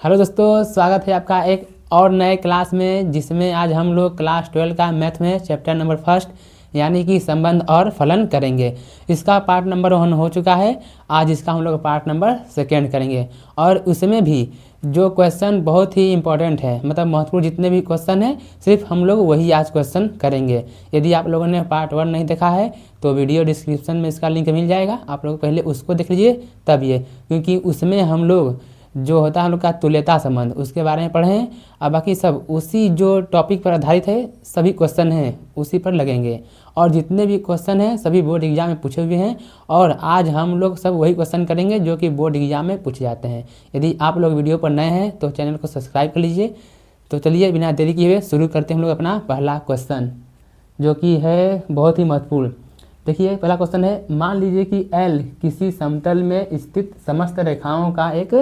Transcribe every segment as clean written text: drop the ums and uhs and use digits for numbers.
Hello दोस्तों, स्वागत है आपका एक और नए क्लास में, जिसमें आज हम लोग क्लास 12 का मैथ में चैप्टर नंबर फर्स्ट यानी कि संबंध और फलन करेंगे। इसका पार्ट नंबर 1 हो चुका है। आज इसका हम लोग पार्ट नंबर 2 करेंगे और उसमें भी जो क्वेश्चन बहुत ही इंपॉर्टेंट है, मतलब महत्वपूर्ण जितने भी क्वेश्चन हैं सिर्फ हम लोग वही आज क्वेश्चन करेंगे। यदि आप लोगों ने पार्ट 1 नहीं देखा है तो वीडियो डिस्क्रिप्शन में इसका लिंक मिल जाएगा, आप लोग पहले उसको देख लीजिए तब ये, क्योंकि उसमें हम लोग जो होता है हम लोग का तुल्यता संबंध उसके बारे में पढ़े हैं। और बाकी सब उसी जो टॉपिक पर आधारित है, सभी क्वेश्चन हैं उसी पर लगेंगे और जितने भी क्वेश्चन हैं सभी बोर्ड एग्जाम में पूछे हुए हैं और आज हम लोग सब वही क्वेश्चन करेंगे जो कि बोर्ड एग्जाम में पूछे जाते हैं। यदि आप लोग वीडियो पर नए हैं तो चैनल को सब्सक्राइब कर लीजिए। तो चलिए बिना देरी किए हुए शुरू करते हैं हम लोग अपना पहला क्वेश्चन, जो कि है बहुत ही महत्वपूर्ण। देखिए पहला क्वेश्चन है, मान लीजिए कि L किसी समतल में स्थित समस्त रेखाओं का एक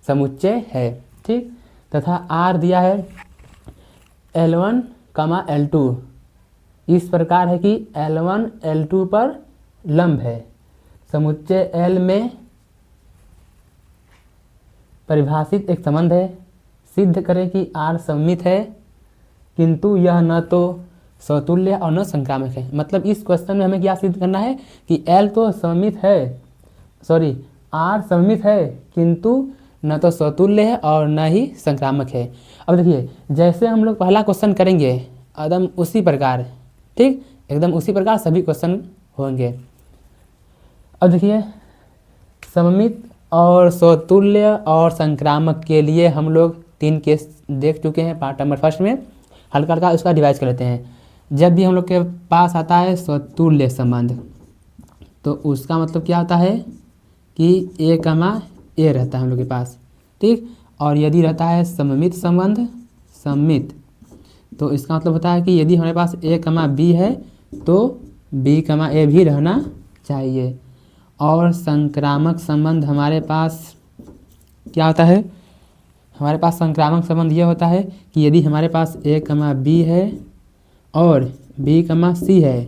समुच्चय है, ठीक, तथा R दिया है L1, L2 इस प्रकार है कि L1 L2 पर लंब है। समुच्चय L में परिभाषित एक संबंध है। सिद्ध करें कि R सममित है, किंतु यह न तो समतुल्य और न संक्रामक है। मतलब इस क्वेश्चन में हमें क्या सिद्ध करना है कि L तो सममित है, R सममित है, किंतु न तो समतुल्य है और न ही संक्रामक है। अब देखिए जैसे हम लोग पहला क्वेश्चन करेंगे एकदम उसी प्रकार, ठीक, एकदम उसी प्रकार सभी क्वेश्चन होंगे। अब देखिए सममित और समतुल्य और संक्रामक के लिए हम लोग 3 केस देख चुके हैं पार्ट नंबर फर्स्ट में। हल्का हल्का उसका डिवाइड कर लेते हैं। जब भी हम लोग के पास आता है समतुल्य संबंध तो उसका मतलब क्या होता है कि A रहता है हम लोग के पास, ठीक। और यदि रहता है सममित संबंध, सममित, तो इसका मतलब होता है कि यदि हमारे पास A, B है तो B, A भी रहना चाहिए। और संक्रामक संबंध हमारे पास क्या होता है, हमारे पास संक्रामक संबंध ये होता है कि यदि हमारे पास A, B है और B, C है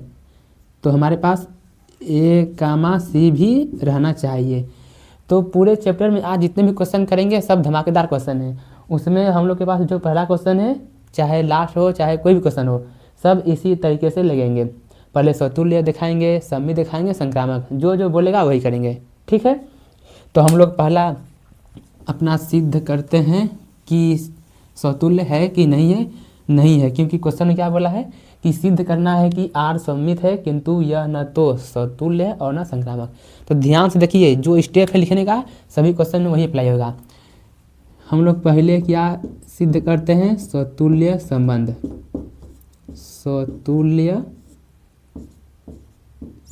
तो हमारे पास A, C भी रहना चाहिए। तो पूरे चैप्टर में आज जितने भी क्वेश्चन करेंगे सब धमाकेदार क्वेश्चन हैं। उसमें हम लोग के पास जो पहला क्वेश्चन है, चाहे लास्ट हो चाहे कोई भी क्वेश्चन हो, सब इसी तरीके से लगेंगे। पहले समतुल्य दिखाएंगे, सममित दिखाएंगे, संक्रामक, जो जो बोलेगा वही करेंगे, ठीक है। तो हम लोग पहला अपना सिद्ध करते हैं कि समतुल्य है कि नहीं है। नहीं है, क्योंकि क्वेश्चन में क्या बोला है कि सिद्ध करना है कि R सममित है, किंतु यह न तो समतुल्य है और न संक्रामक। तो ध्यान से देखिए, जो स्टेप है लिखने का सभी क्वेश्चन में वही अप्लाई होगा। हम लोग पहले क्या सिद्ध करते हैं, समतुल्य संबंध, समतुल्य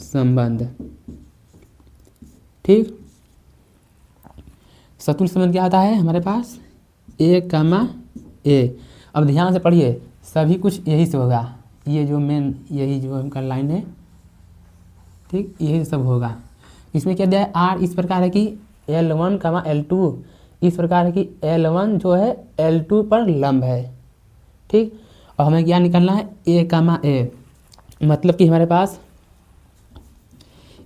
संबंध, ठीक। समतुल्य संबंध क्या होता है हमारे पास A, अब ध्यान से पढ़िए, सभी कुछ यही से होगा। ये जो मेन यही जो हमका लाइन है, ठीक, यही सब होगा। इसमें क्या दिया है, R इस प्रकार है कि L1, L2 इस प्रकार है कि L1 जो है L2 पर लंब है, ठीक। और हमें क्या निकालना है, A, मतलब कि हमारे पास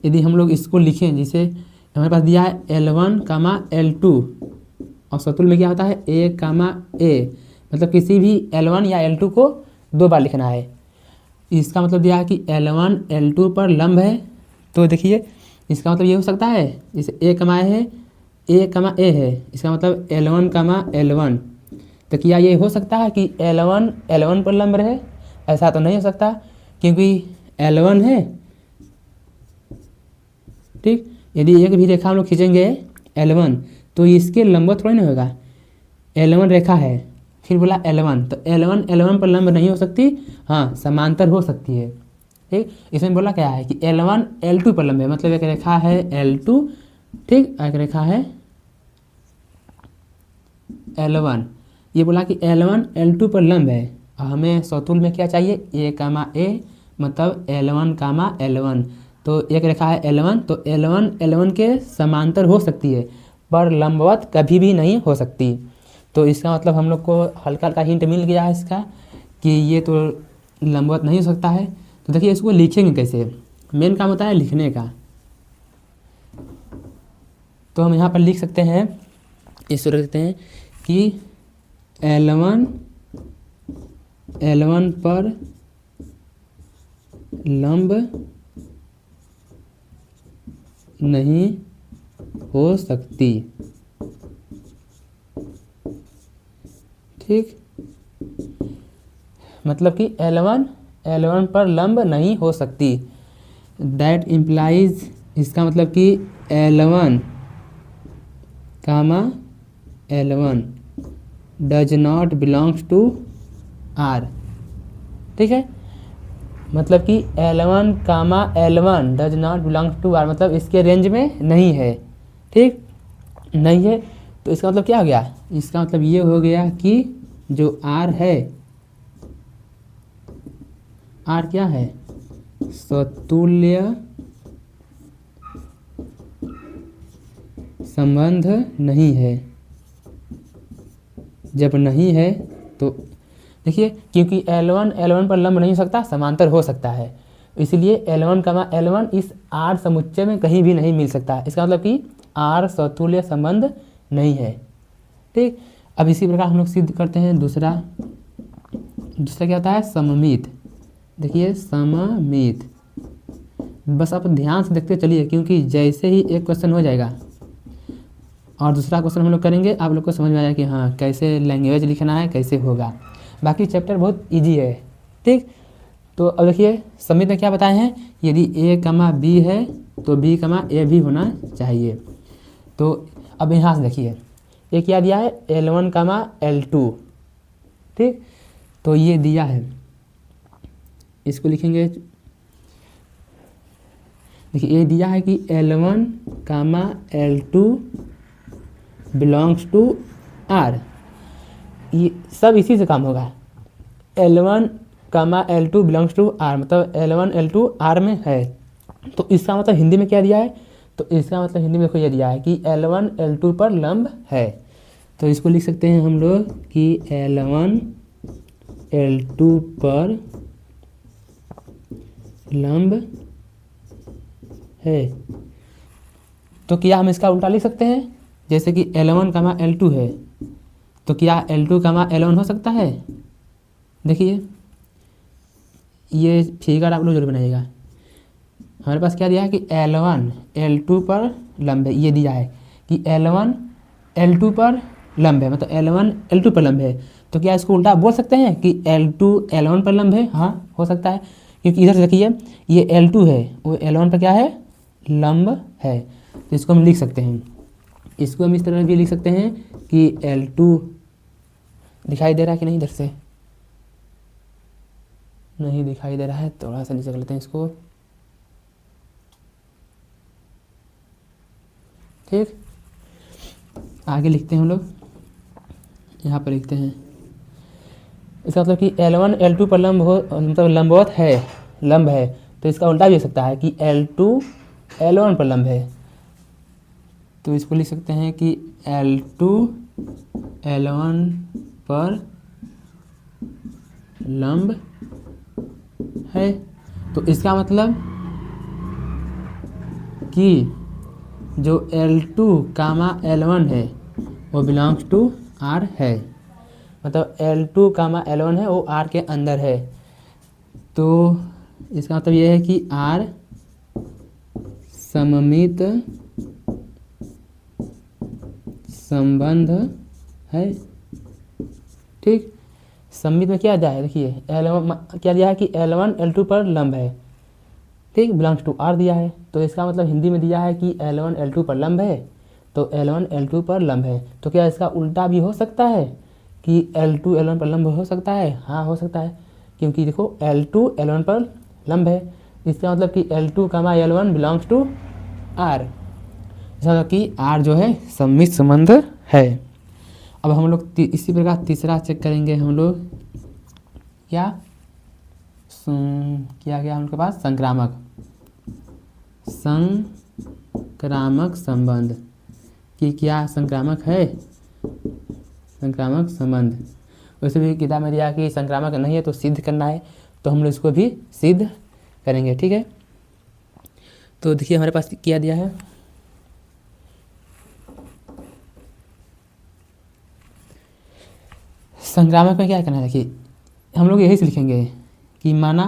यदि हम लोग इसको लिखें, जिसे हमारे पास दिया है L1, L2 और समतुल्य में क्या होता है A, मतलब किसी भी L1 या L2 को 2 बार लिखना है। इसका मतलब दिया है कि L1 L2 पर लंब है। तो देखिए इसका मतलब ये हो सकता है, जैसे A, A है, इसका मतलब L1, L1, तो क्या ये हो सकता है कि L1 पर लंब रहे? ऐसा तो नहीं हो सकता, क्योंकि L1 है, ठीक। यदि एक भी रेखा हम लोग खींचेंगे L1 तो इसके लंबवत थोड़ी नहीं होगा। L1 रेखा है, फिर बोला L1, तो L1 पर लंब नहीं हो सकती, हाँ समांतर हो सकती है, ठीक। इसमें बोला क्या है कि L1 L2 पर लंब है, मतलब एक रेखा है L2, ठीक, एक रेखा है L1। ये बोला कि L1 L2 पर लंब है और हमें समतुल्य में क्या चाहिए, A, मतलब L1, L1। तो एक रेखा है L1, तो L1 के समांतर हो सकती है पर लंबवत कभी भी नहीं हो सकती। तो इसका मतलब हम लोग को हल्का हल्का हिंट मिल गया है इसका कि ये तो लंबवत नहीं हो सकता है। तो देखिए इसको लिखेंगे कैसे, मेन काम होता है लिखने का। तो हम यहाँ पर लिख सकते हैं, इस तरह लिखते हैं कि L1 पर लंब नहीं हो सकती। ठीक, मतलब कि L1 पर लंब नहीं हो सकती। दैट इम्प्लाइज, इसका मतलब कि L1 does not belongs to R। ठीक है, मतलब कि L1 does not belongs to R, मतलब इसके रेंज में नहीं है। ठीक, नहीं है, तो इसका मतलब क्या हो गया? इसका मतलब ये हो गया कि जो R है, R क्या है? सतुल्य संबंध नहीं है। जब नहीं है तो देखिए, क्योंकि L1 पर लंब नहीं हो सकता, समांतर हो सकता है, इसलिए L1 इस R समुच्चय में कहीं भी नहीं मिल सकता। इसका मतलब कि R सतुल्य संबंध नहीं है। ठीक, अब इसी प्रकार हम लोग सिद्ध करते हैं दूसरा क्या होता है? सममित। देखिए सममित, बस आप ध्यान से देखते चलिए, क्योंकि जैसे ही एक क्वेश्चन हो जाएगा और दूसरा क्वेश्चन हम लोग करेंगे, आप लोग को समझ में आ जाएगा कि हाँ कैसे लैंग्वेज लिखना है, कैसे होगा। बाकी चैप्टर बहुत इजी है। ठीक, तो अब देखिए सममित में क्या बताए हैं? यदि A, B है तो B, A भी होना चाहिए। तो अब यहाँ से देखिए, ये क्या दिया है? L1, L2। ठीक, तो ये दिया है, इसको लिखेंगे। देखिए ये दिया है कि L1, L2 belongs to R। ये सब इसी से काम होगा। L1, L2 belongs to R, मतलब L1, L2 R में है। तो इसका मतलब हिंदी में क्या दिया है? तो इसका मतलब हिंदी में देखो ये दिया है कि L1, L2 पर लंब है। तो इसको लिख सकते हैं हम लोग कि L1, L2 पर लंब है। तो क्या हम इसका उल्टा लिख सकते हैं? जैसे कि L1, L2 है, तो क्या L2, L1 हो सकता है? देखिए ये फिगर आप लोग जरूर बनाइएगा। हमारे पास क्या दिया है कि L1 L2 पर लंब है, ये दिया है कि L1 L2 पर लंब है, मतलब L1 L2 पर लंब है। तो क्या इसको उल्टा बोल सकते हैं कि L2 L1 पर लंब है? हाँ, हो सकता है, क्योंकि इधर से देखिए ये L2 है, वो L1 पर क्या है? लंब है। तो इसको हम लिख सकते हैं, इसको हम इस तरह भी लिख सकते हैं कि L2, दिखाई दे रहा है कि नहीं? इधर से नहीं दिखाई दे रहा है, थोड़ा सा नीचे कर लेते हैं इसको। ठीक, आगे लिखते हैं हम लोग, यहाँ पर लिखते हैं इसका मतलब कि L1 L2 पर लंब हो, मतलब लंबवत है, लंब है। तो इसका उल्टा भी हो सकता है कि L2 L1 पर लंब है। तो इसको लिख सकते हैं कि L2 L1 पर लंब है। तो इसका मतलब कि जो L2, L1 है वो बिलोंग्स टू R है, मतलब L2, L1 है वो R के अंदर है। तो इसका मतलब ये है कि R सममित संबंध है। ठीक, सममित में क्या दिया है? देखिए L1 क्या दिया है कि L1 L2 पर लंब है। ठीक, बिलोंग्स टू R दिया है, तो इसका मतलब हिंदी में दिया है कि L1 L2 पर लंब है, तो L1 L2 पर लंब है। तो क्या इसका उल्टा भी हो सकता है कि L2 L1 पर लंब हो सकता है? हाँ, हो सकता है, क्योंकि देखो L2 L1 पर लंब है, इसका मतलब कि L2, L1 belongs to R। इसका मतलब कि R जो है सममित संबंध है। अब हम लोग इसी प्रकार तीसरा चेक करेंगे हम लोग, क्या गया हम लोग के पास? संक्रामक संबंध, कि क्या संक्रामक है? संक्रामक संबंध। वैसे भी किताब में दिया कि संक्रामक नहीं है तो सिद्ध करना है, तो हम लोग इसको भी सिद्ध करेंगे। ठीक है, तो देखिए हमारे पास क्या दिया है? संक्रामक में क्या करना है, देखिए हम लोग यही से लिखेंगे कि माना,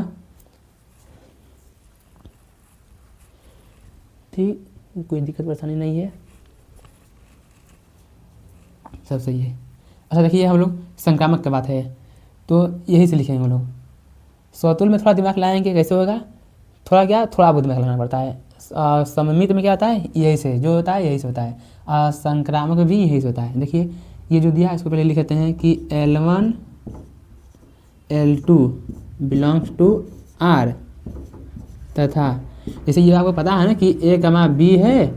ठीक, कोई दिक्कत परेशानी नहीं है, सब सही है। अच्छा देखिए हम लोग संक्रामक की बात है तो यही से लिखेंगे हम लोग। स्वतुल में थोड़ा दिमाग लाएंगे, कैसे होगा, थोड़ा क्या, थोड़ा बहुत दिमाग लगाना पड़ता है। सममित में क्या होता है, यही से जो होता है यही से होता है। संक्रामक भी यही से होता है। देखिए ये जो दिया है इसको पहले लिख लेते हैं कि L1 L2 belongs to R, तथा जैसे ये आपको पता है ना कि A, B है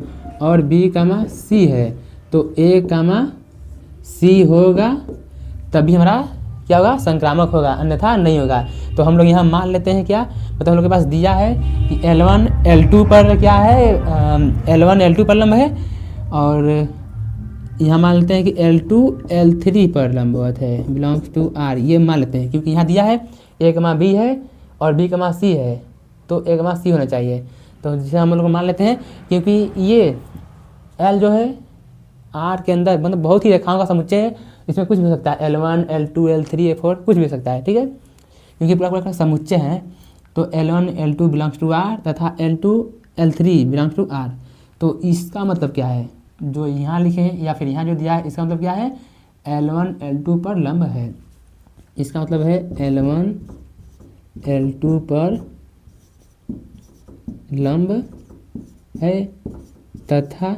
और B, C है, तो A, C होगा तभी हमारा क्या होगा, संक्रामक होगा, अन्यथा नहीं होगा। तो हम लोग यहाँ मान लेते हैं क्या, मतलब हम लोग के पास दिया है कि L1 L2 पर क्या है, L1 L2 पर लंब है, और यहाँ मान लेते हैं कि L2 L3 पर लंबवत है, बिलोंग्स टू R, ये मान लेते हैं क्योंकि यहाँ दिया है A, B है और B, C है, तो A, C होना चाहिए। तो जिसे हम लोग मान लेते हैं क्योंकि ये L जो है R के अंदर मतलब बहुत ही रेखाओं का समुच्चय है, इसमें कुछ भी हो सकता है, L1 L2 L3 L4 कुछ भी हो सकता है, ठीक है, क्योंकि पूरा का समुच्चय है। तो L1 L2 belongs to R तथा L2 L3 belongs to R। तो इसका मतलब क्या है, जो यहाँ लिखे हैं या फिर यहाँ जो दिया है इसका मतलब क्या है, L1 L2 पर लंब है। इसका मतलब है L1 L2 पर लंब है, तथा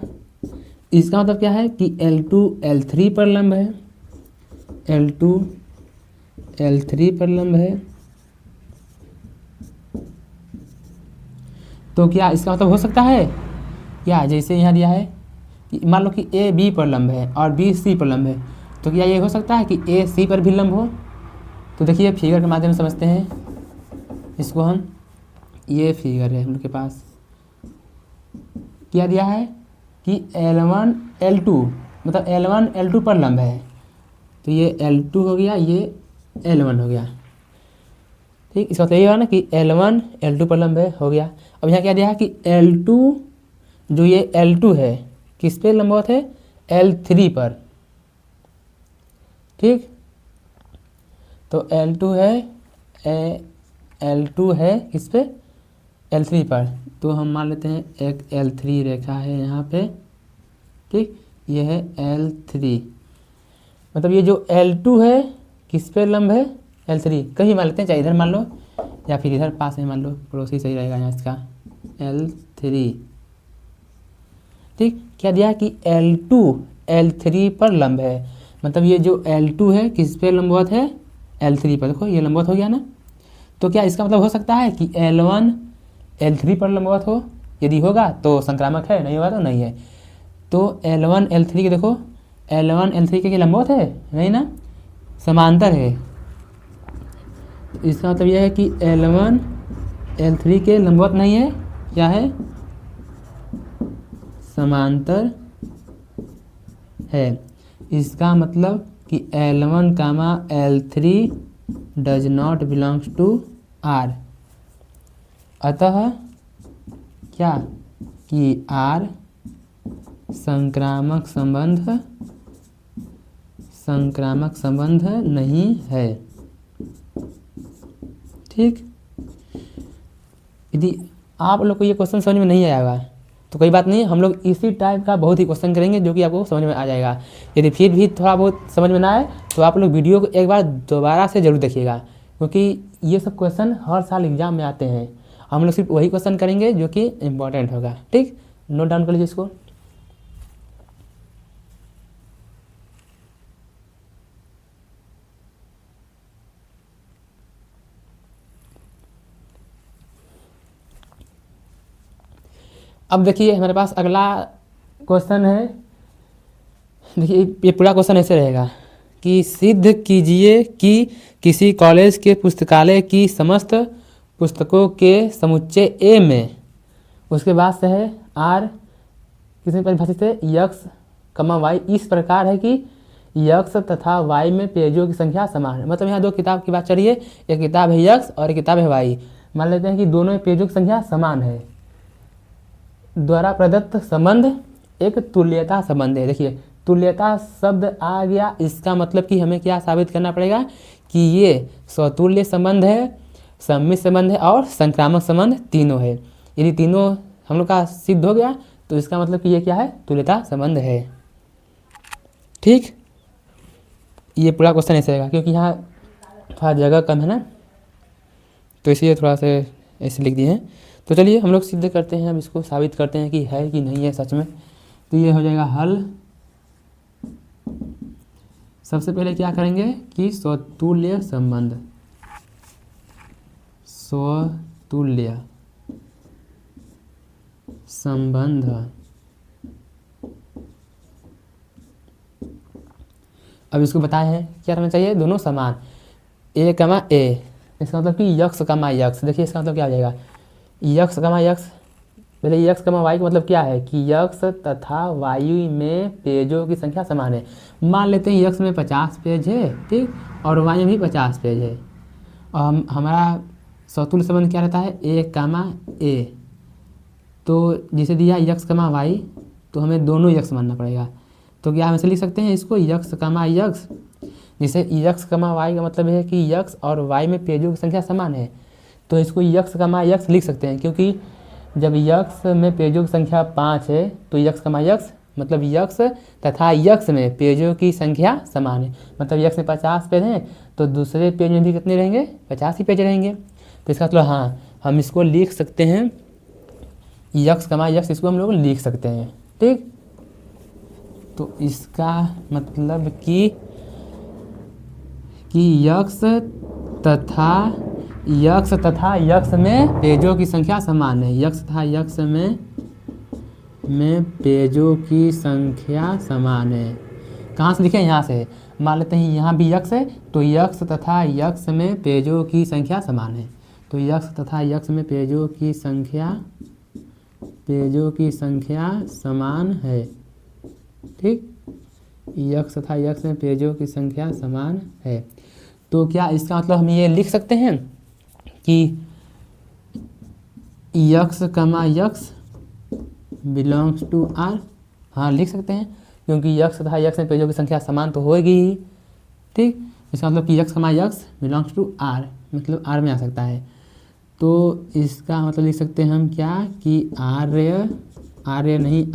इसका मतलब क्या है कि L2 L3 पर लंब है, L2 L3 पर लंब है। तो क्या इसका मतलब हो सकता है क्या, जैसे यहाँ दिया है कि मान लो कि A B पर लंब है और B C पर लंब है, तो क्या ये हो सकता है कि A C पर भी लंब हो। तो देखिए फिगर के माध्यम से समझते हैं इसको हम। ये फिगर है हम लोग के पास, क्या दिया है कि L1 L2 मतलब L1 L2 पर लंब है, तो ये L2 हो गया, ये L1 हो गया, ठीक। इसका मतलब ये हुआ ना कि L1 L2 पर लंब है, हो गया। अब यहाँ क्या दिया है कि L2 जो ये L2 है किस पे लंबवत है, L3 पर, ठीक। तो L2 है किस पे, L3 पर, तो हम मान लेते हैं एक L3 रेखा है यहाँ पे, ठीक, ये है L3, मतलब ये जो L2 है किस पे लंब है, L3, कहीं मान लेते हैं, चाहे इधर मान लो या फिर इधर पास में मान लो, पड़ोसी सही रहेगा यहाँ इसका, L3, ठीक। क्या दिया कि L2 L3 पर लंब है, मतलब ये जो L2 है किस पे लंबवत है, L3 पर, देखो ये लंबवत हो गया ना। तो क्या इसका मतलब हो सकता है कि L1 L3 पर लंबवत हो, यदि होगा तो संक्रामक है, नहीं होगा तो नहीं है। तो L1 L3 के देखो, L1 L3 के लंबवत है, नहीं ना, समांतर है। तो इसका मतलब यह है कि L1 L3 के लंबवत नहीं है, क्या है, समांतर है। इसका मतलब कि L1 L3 does not belongs to R, अतः क्या कि R संक्रामक संबंध नहीं है, ठीक। यदि आप लोग को ये क्वेश्चन समझ में नहीं आएगा तो कोई बात नहीं, हम लोग इसी टाइप का बहुत ही क्वेश्चन करेंगे जो कि आपको समझ में आ जाएगा। यदि फिर भी थोड़ा बहुत समझ में ना आए तो आप लोग वीडियो को एक बार दोबारा से ज़रूर देखिएगा, क्योंकि ये सब क्वेश्चन हर साल एग्जाम में आते हैं। हम लोग सिर्फ वही क्वेश्चन करेंगे जो कि इम्पोर्टेंट होगा, ठीक। नोट डाउन कर लीजिए इसको। अब देखिए हमारे पास अगला क्वेश्चन है। देखिए ये पूरा क्वेश्चन ऐसे रहेगा कि सिद्ध कीजिए कि किसी कॉलेज के पुस्तकालय की समस्त पुस्तकों के समुच्चय A में, उसके बाद से है R किसमें परिभाषित है, x, y इस प्रकार है कि x तथा y में पेजों की संख्या समान है। मतलब यहाँ दो किताब की बात चल रही है, एक किताब है x और एक किताब है y। मान लेते हैं कि दोनों में पेजों की संख्या समान है। द्वारा प्रदत्त संबंध एक तुल्यता संबंध है। देखिए तुल्यता शब्द आ गया, इसका मतलब कि हमें क्या साबित करना पड़ेगा कि ये स्वतुल्य संबंध है, सम्मित संबंध है और संक्रामक संबंध तीनों है। यदि तीनों हम लोग का सिद्ध हो गया तो इसका मतलब कि ये क्या है, तुल्यता संबंध है। ठीक, ये पूरा क्वेश्चन ऐसे रहेगा क्योंकि यहाँ थोड़ा जगह कम है ना, तो इसलिए थोड़ा सा ऐसे लिख दिए हैं। तो चलिए हम लोग सिद्ध करते हैं, अब इसको साबित करते हैं कि है कि नहीं है सच में। तो ये हो जाएगा हल। सबसे पहले क्या करेंगे कि स्वतुल्य संबंध, स्वतुल्य संबंध अब इसको बताए हैं क्या रहना चाहिए, दोनों समान, ए कमा ए, इसका मतलब कि यक्स कमा यक्स। देखिए इसका मतलब क्या हो जाएगा, यक्स कमा यक्स, पहले यक्स कमा वाई का मतलब क्या है कि यक्स तथा वायु में पेजों की संख्या समान है। मान लेते हैं यक्स में 50 पेज है, ठीक, और वाई में भी 50 पेज है, और हमारा स्वतुल्य संबंध क्या रहता है, ए कमा ए। तो जिसे दिया यक्स कमा वाई, तो हमें दोनों यक्स मानना पड़ेगा। तो क्या हम ऐसे लिख सकते हैं इसको, यक्स कमा यक्स, जिसे यक्स कमा वाई का मतलब है कि यक्स और वाई में पेजों की संख्या समान है, तो इसको यक्स कमा यक्स लिख सकते हैं। क्योंकि जब यक्स में पेजों की संख्या 5 है तो यक्स कमा यक्स मतलब यक्स तथा यक्स में पेजों की संख्या समान है। मतलब यक्स में 50 पेज हैं तो दूसरे पेज में भी कितने रहेंगे, 50 ही पेज रहेंगे। तो इसका मतलब हाँ, हम इसको लिख सकते हैं यक्स कमा यक्स, इसको हम लोग लिख सकते हैं। ठीक, तो इसका मतलब कि यक्स तथा यक्स में पेजों की संख्या समान है, यक्स तथा यक्स में पेजों की संख्या समान है। कहाँ से लिखें, यहाँ से। मान लेते हैं यहाँ भी यक्स है तो यक्स तथा यक्स में पेजों की संख्या समान है, तो यक्स तथा यक्स में पेजों की संख्या समान है। ठीक, यक्स तथा यक्स में पेजों की संख्या समान है। तो क्या इसका मतलब हम ये लिख सकते हैं कि यक्स कमा यक्स बिलोंग्स टू आर। हाँ लिख सकते हैं, क्योंकि यक्स तथा यक्स में पेजों की संख्या समान तो होगी ही। ठीक, इसका मतलब कि यक्स कमा यक्स बिलोंग्स टू आर, मतलब आर में आ सकता है। तो इसका मतलब लिख सकते हैं हम क्या कि आर्य नहीं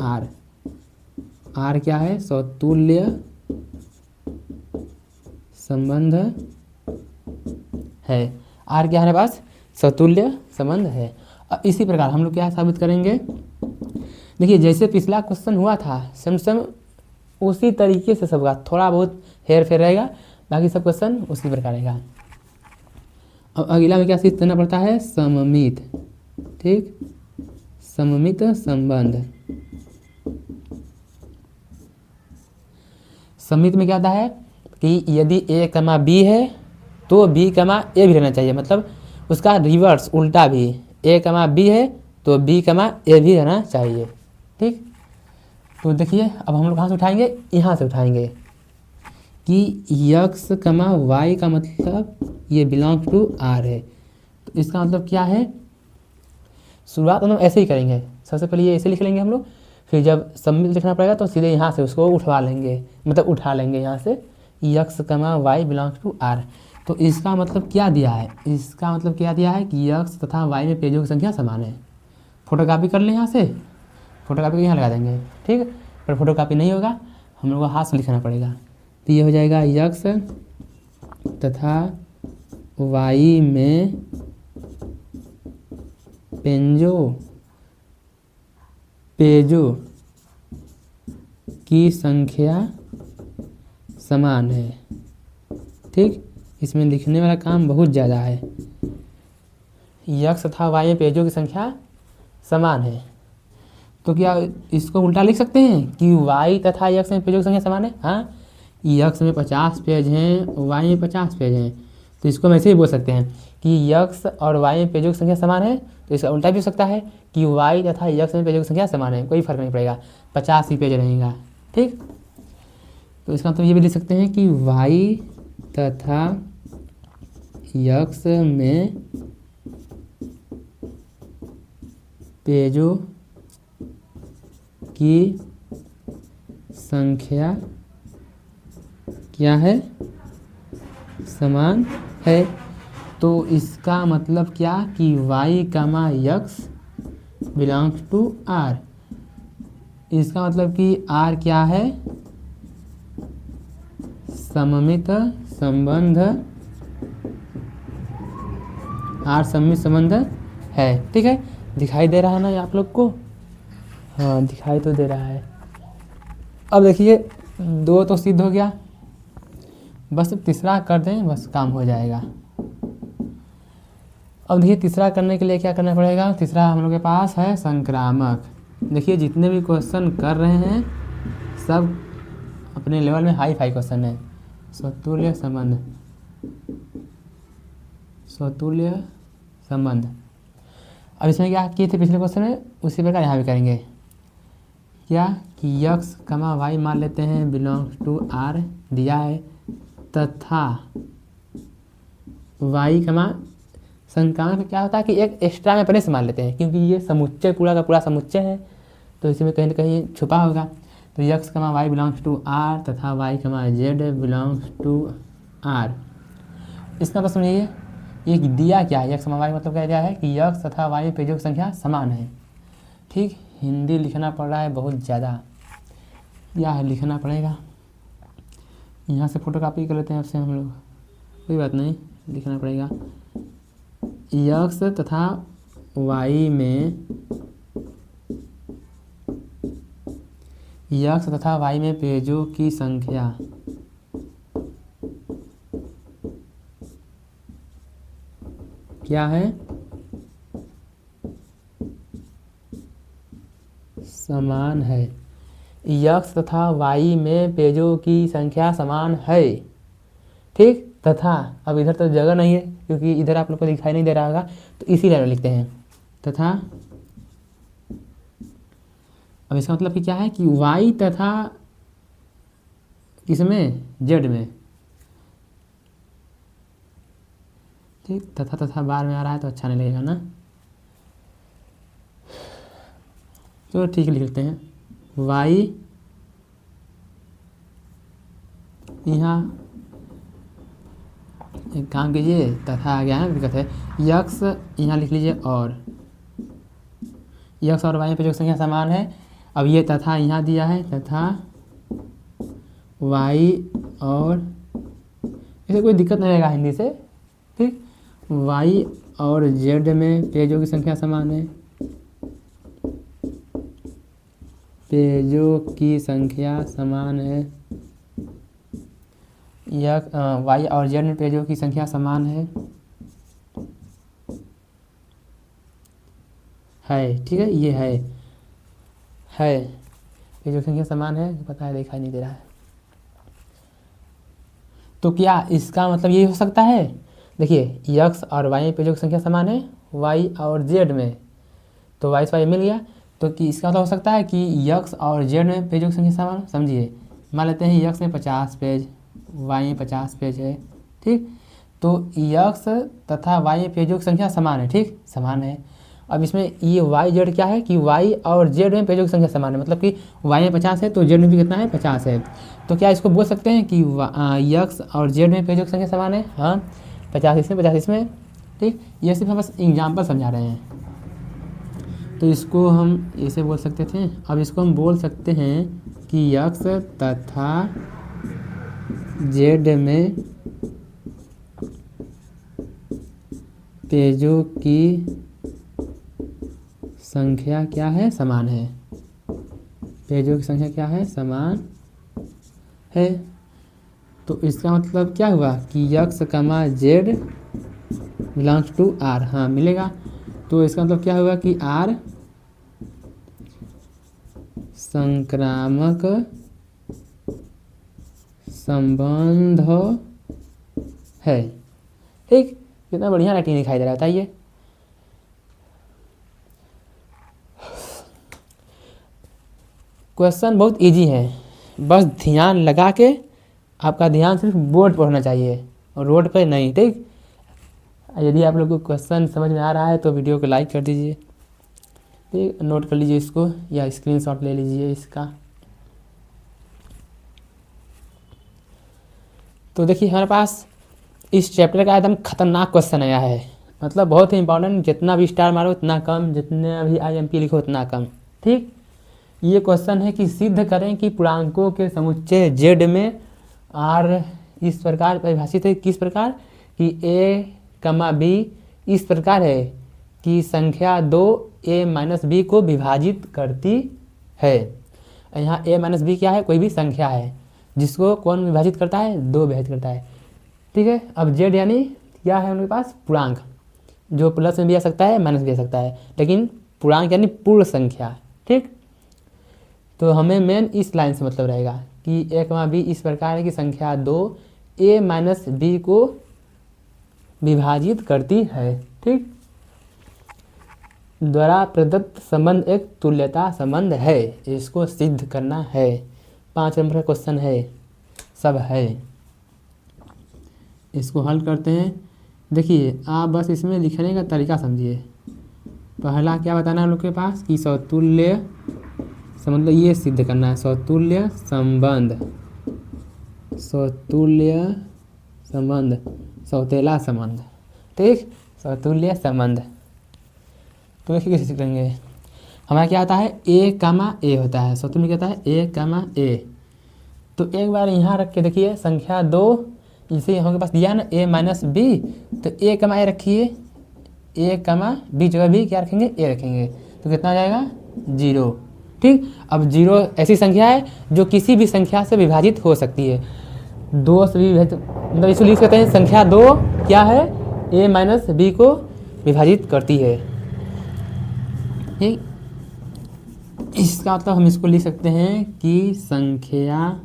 आर क्या है, स्वतुल्य संबंध है। आर क्या है हमारे पास, स्वतुल्य संबंध है। अब इसी प्रकार हम लोग क्या साबित करेंगे, देखिए जैसे पिछला क्वेश्चन हुआ था सेम उसी तरीके से सबका थोड़ा बहुत हेर फेर रहेगा, बाकी सब क्वेश्चन उसी प्रकार रहेगा। अब अगला में क्या सिद्ध करना पड़ता है, सममित। ठीक, सममित संबंध। सममित में क्या होता है कि यदि ए कमा बी है तो बी कमा ए भी रहना चाहिए, मतलब उसका रिवर्स उल्टा भी, ए कमा बी है तो बी कमा ए भी रहना चाहिए। ठीक, तो देखिए अब हम लोग कहाँ से उठाएंगे, यहाँ से उठाएंगे कि यक्स कमा वाई का मतलब ये बिलोंग टू आर है। तो इसका मतलब क्या है, शुरुआत हम ऐसे ही करेंगे, सबसे पहले ये ऐसे लिख लेंगे हम लोग, फिर जब सम्मिलित लिखना पड़ेगा तो सीधे यहाँ से उसको उठवा लेंगे, मतलब उठा लेंगे यहाँ से, यक्स कमा वाई बिलोंग्स टू आर। तो इसका मतलब क्या दिया है, इसका मतलब क्या दिया है कि यक्स तथा वाई में पेजों की संख्या समान है। फोटोकॉपी कर लें यहाँ से, फोटोकॉपी को यहाँ लगा देंगे। ठीक, पर फोटोकॉपी नहीं होगा, हम लोग को हाथ से लिखना पड़ेगा। तो ये हो जाएगा यक्स तथा वाई में पेजों की संख्या समान है। ठीक, इसमें लिखने वाला काम बहुत ज़्यादा है। यक्स तथा वाई में पेजों की संख्या समान है, तो क्या इसको उल्टा लिख सकते हैं कि वाई तथा यक्स में पेजों की संख्या समान है। हाँ, यक्स में 50 पेज हैं, वाई में 50 पेज हैं, तो इसको हम ऐसे ही बोल सकते हैं कि यक्स और वाई में पेजों की संख्या समान है। तो इसका उल्टा भी हो सकता है कि वाई तथा यक्स में पेजों की संख्या समान है, कोई फर्क नहीं पड़ेगा, 50 ही पेज रहेगा। ठीक, तो इसका मतलब ये भी लिख सकते हैं कि वाई तथा यक्स में पेजों की संख्या क्या है, समान है। तो इसका मतलब क्या कि y, x belongs to r। इसका मतलब कि r क्या है, सममित संबंध, r सममित संबंध है। ठीक है, दिखाई दे रहा है ना ये आप लोग को? हाँ, दिखाई तो दे रहा है। अब देखिए 2 तो सिद्ध हो गया, बस तीसरा कर दें, बस काम हो जाएगा। अब देखिए तीसरा करने के लिए क्या करना पड़ेगा। तीसरा हम लोग के पास है संक्रामक। देखिए जितने भी क्वेश्चन कर रहे हैं सब अपने लेवल में हाई फाई क्वेश्चन है। स्वतुल्य संबंध, स्वतुल्य संबंध। अब इसमें क्या किए थे पिछले क्वेश्चन में, उसी प्रकार यहाँ भी करेंगे। क्या कि x, y मान लेते हैं बिलोंग्स टू r दिया है, तथा y, संक्रामक में क्या होता है कि एक एक्स्ट्रा में पहले से मान लेते हैं, क्योंकि ये समुच्चय पूरा का पूरा समुच्चय है, तो इसमें कहीं ना कहीं छुपा होगा। तो x, y belongs to r तथा y, z belongs to r। इसका बस सुनिए, ये दिया क्या है, x, y मतलब क्या दिया है कि x तथा y में पेजों की संख्या समान है। ठीक, हिंदी लिखना पड़ रहा है बहुत ज़्यादा, या लिखना पड़ेगा। यहाँ से फोटोकॉपी कर लेते हैं आपसे हम लोग, कोई बात नहीं, लिखना पड़ेगा। x तथा y में, x तथा y में पेजों की संख्या क्या है, समान है। x तथा y में पेजों की संख्या समान है। ठीक, तथा अब इधर तो जगह नहीं है क्योंकि इधर आप लोग को दिखाई नहीं दे रहा होगा, तो इसी लाइन में लिखते हैं तथा। अब इसका मतलब कि क्या है कि y तथा किसमें, z में। ठीक, तथा बार में आ रहा है तो अच्छा नहीं लगेगा ना, तो ठीक लिखते हैं। y यहाँ एक काम कीजिए, तथा आ गया है, दिक्कत है। x यहाँ लिख लीजिए, और x और y पे जो संख्या समान है। अब ये तथा यहाँ दिया है, तथा y और, इसे कोई दिक्कत नहीं रहेगा हिंदी से। ठीक, y और z में पेजों की संख्या समान है, पेजों की संख्या समान है। y और z में पेजों की संख्या समान है। ठीक है, ये है पेजों की संख्या समान है, पता है दिखाई नहीं दे रहा है। तो क्या इसका मतलब ये हो सकता है, देखिए x और y में पेजों की संख्या समान है, y और z में, तो y से y मिल गया। तो कि इसका मतलब हो सकता है कि x और z में पेजों की संख्या समान। समझिए, मान लेते हैं x में 50 पेज, y में 50 पेज है। ठीक, तो x तथा y में पेजों की संख्या समान है। ठीक, समान है। अब इसमें ये y z क्या है कि y और z में पेजों की संख्या समान है, मतलब कि y में 50 है तो z में भी कितना है, 50 है। तो क्या इसको बोल सकते हैं कि x और z में पेजों की संख्या समान है। हाँ, 50 इसमें 50 इसमें। ठीक, ये सिर्फ हम बस एग्जाम्पल समझा रहे हैं, तो इसको हम ऐसे बोल सकते थे। अब इसको हम बोल सकते हैं कि x तथा z में पेजों की संख्या क्या है, समान है। पेजों की संख्या क्या है, समान है। तो इसका मतलब क्या हुआ कि x, z belongs to r। हाँ, मिलेगा। तो इसका मतलब क्या हुआ कि r संक्रामक संबंध है। ठीक, कितना बढ़िया राइटिंग दिखाई दे रहा है, बताइए। क्वेश्चन बहुत इजी है, बस ध्यान लगा के, आपका ध्यान सिर्फ बोर्ड पर होना चाहिए और रोड पे नहीं। ठीक, यदि आप लोग को क्वेश्चन समझ में आ रहा है तो वीडियो को लाइक कर दीजिए। ठीक, नोट कर लीजिए इसको या स्क्रीनशॉट ले लीजिए इसका। तो देखिए हमारे पास इस चैप्टर का एकदम खतरनाक क्वेश्चन आया है, मतलब बहुत ही इंपॉर्टेंट, जितना भी स्टार मारो उतना कम, जितने भी IMP लिखो उतना कम। ठीक, ये क्वेश्चन है कि सिद्ध करें कि पूर्णांकों के समुच्चय Z में R इस प्रकार परिभाषित है, किस प्रकार कि A, B इस प्रकार है कि संख्या 2 A - B को विभाजित करती है। यहाँ A - B क्या है, कोई भी संख्या है जिसको कौन विभाजित करता है, 2 विभाजित करता है। ठीक है, अब Z यानी क्या है उनके पास, पूर्णांक, जो प्लस में भी आ सकता है माइनस भी आ सकता है, लेकिन पूर्णांक यानी पूर्ण संख्या। ठीक, तो हमें मेन इस लाइन से मतलब रहेगा कि A, B इस प्रकार है कि संख्या 2 A - B को विभाजित करती है। ठीक, द्वारा प्रदत्त संबंध एक तुल्यता संबंध है, इसको सिद्ध करना है। 5 नंबर का क्वेश्चन है, सब है, इसको हल करते हैं। देखिए आप बस इसमें लिखने का तरीका समझिए। पहला क्या बताना है हम लोग के पास कि सौतुल्य संबंध, ये सिद्ध करना है, सौतुल्य संबंध, सौतुल्य संबंध, सौतेला संबंध। ठीक, सौतुल्य संबंध। तो देखिए कैसे करेंगे, हमारा क्या आता है, A, होता है, सौतुल्य क्या होता है, A, तो एक बार यहाँ रख के देखिए संख्या 2, इसे हमारे पास दिया ना A - B, तो A, रखिए, A, B जगह भी क्या रखेंगे, A रखेंगे, तो कितना आ जाएगा, 0। ठीक, अब 0 ऐसी संख्या है जो किसी भी संख्या से विभाजित हो सकती है, 2 से भी विभाजित, मतलब इसको लिख सकते हैं संख्या 2 क्या है, A - B को विभाजित करती है। ठीक, इसका मतलब हम इसको लिख सकते हैं कि संख्या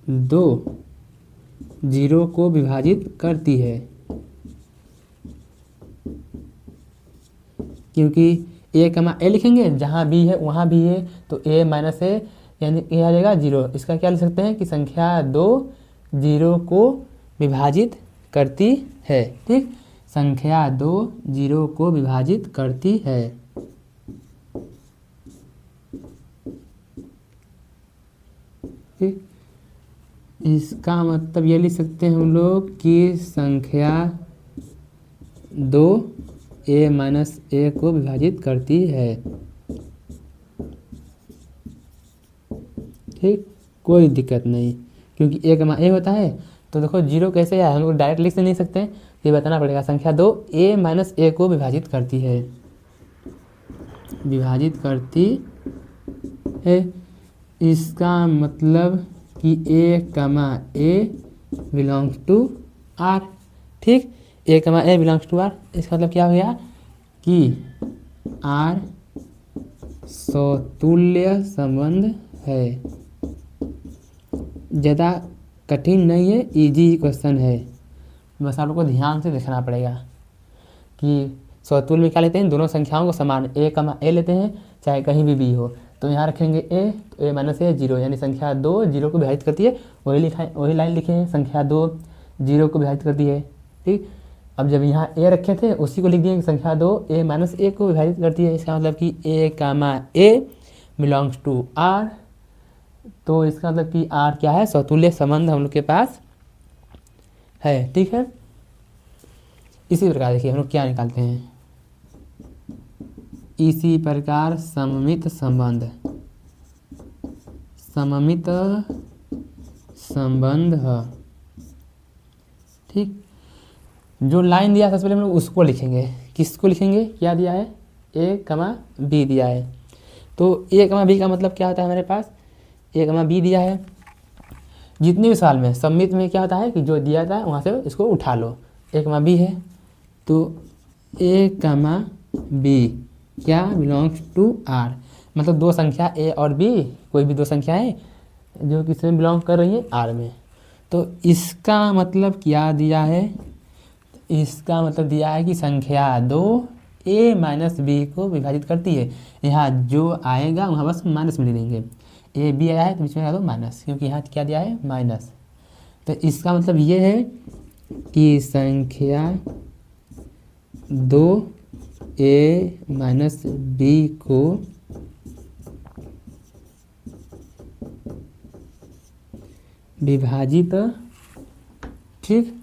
2 0 को विभाजित करती है, क्योंकि A, लिखेंगे, जहाँ B है वहाँ भी है, तो A - A यानी ये आ जाएगा 0। इसका क्या लिख सकते हैं कि संख्या 2 0 को विभाजित करती है। ठीक, संख्या 2 0 को विभाजित करती है। ठीक, इसका मतलब ये लिख सकते हैं हम लोग कि संख्या 2 A - A को विभाजित करती है। ठीक, कोई दिक्कत नहीं, क्योंकि A, होता है, तो देखो 0 कैसे है, हम लोग डायरेक्ट लिख से नहीं सकते, ये बताना पड़ेगा। संख्या 2 A - A को विभाजित करती है, विभाजित करती है। इसका मतलब कि A बिलोंग्स टू R। ठीक, A बिलोंग्स टू R, इसका मतलब क्या हो गया कि R सौतुल्य संबंध है। ज़्यादा कठिन नहीं है, इजी क्वेश्चन है, बस आप लोग को ध्यान से देखना पड़ेगा कि सौतुल्य में क्या लेते हैं, दोनों संख्याओं को समान A, लेते हैं, चाहे कहीं भी B हो, तो यहाँ रखेंगे A, तो A - A 0, यानी संख्या 2 0 को विभाजित करती है, वही लाइन लिखे हैं, संख्या 2 0 को विभाजित करती है। ठीक, अब जब यहाँ A रखे थे उसी को लिख दिए कि संख्या 2 A - A को विभाजित करती है, इसका मतलब कि A, बिलोंग्स टू R। तो इसका मतलब कि R क्या है, सौतुल्य संबंध हम लोग के पास है। ठीक है, इसी प्रकार देखिए हम लोग क्या निकालते हैं, इसी प्रकार सममित संबंध, सममित संबंध है। ठीक, जो लाइन दिया सबसे पहले हम लोग उसको लिखेंगे, किसको लिखेंगे, क्या दिया है, A, B दिया है, तो A, B का मतलब क्या होता है, हमारे पास A, B दिया है। जितने भी सवाल में सममित में क्या होता है कि जो दिया था वहाँ से इसको उठा लो, A, B है, तो A, B क्या बिलोंग्स टू R, मतलब दो संख्या A और B, कोई भी दो संख्या है जो किस में बिलोंग कर रही है, R में। तो इसका मतलब क्या दिया है, इसका मतलब दिया है कि संख्या 2 A - B को विभाजित करती है। यहाँ जो आएगा वहाँ बस माइनस में ले लेंगे, A B आया है तो बीच में लगा दो माइनस, क्योंकि यहाँ क्या दिया है, माइनस। तो इसका मतलब ये है कि संख्या 2 A - B को विभाजित, ठीक,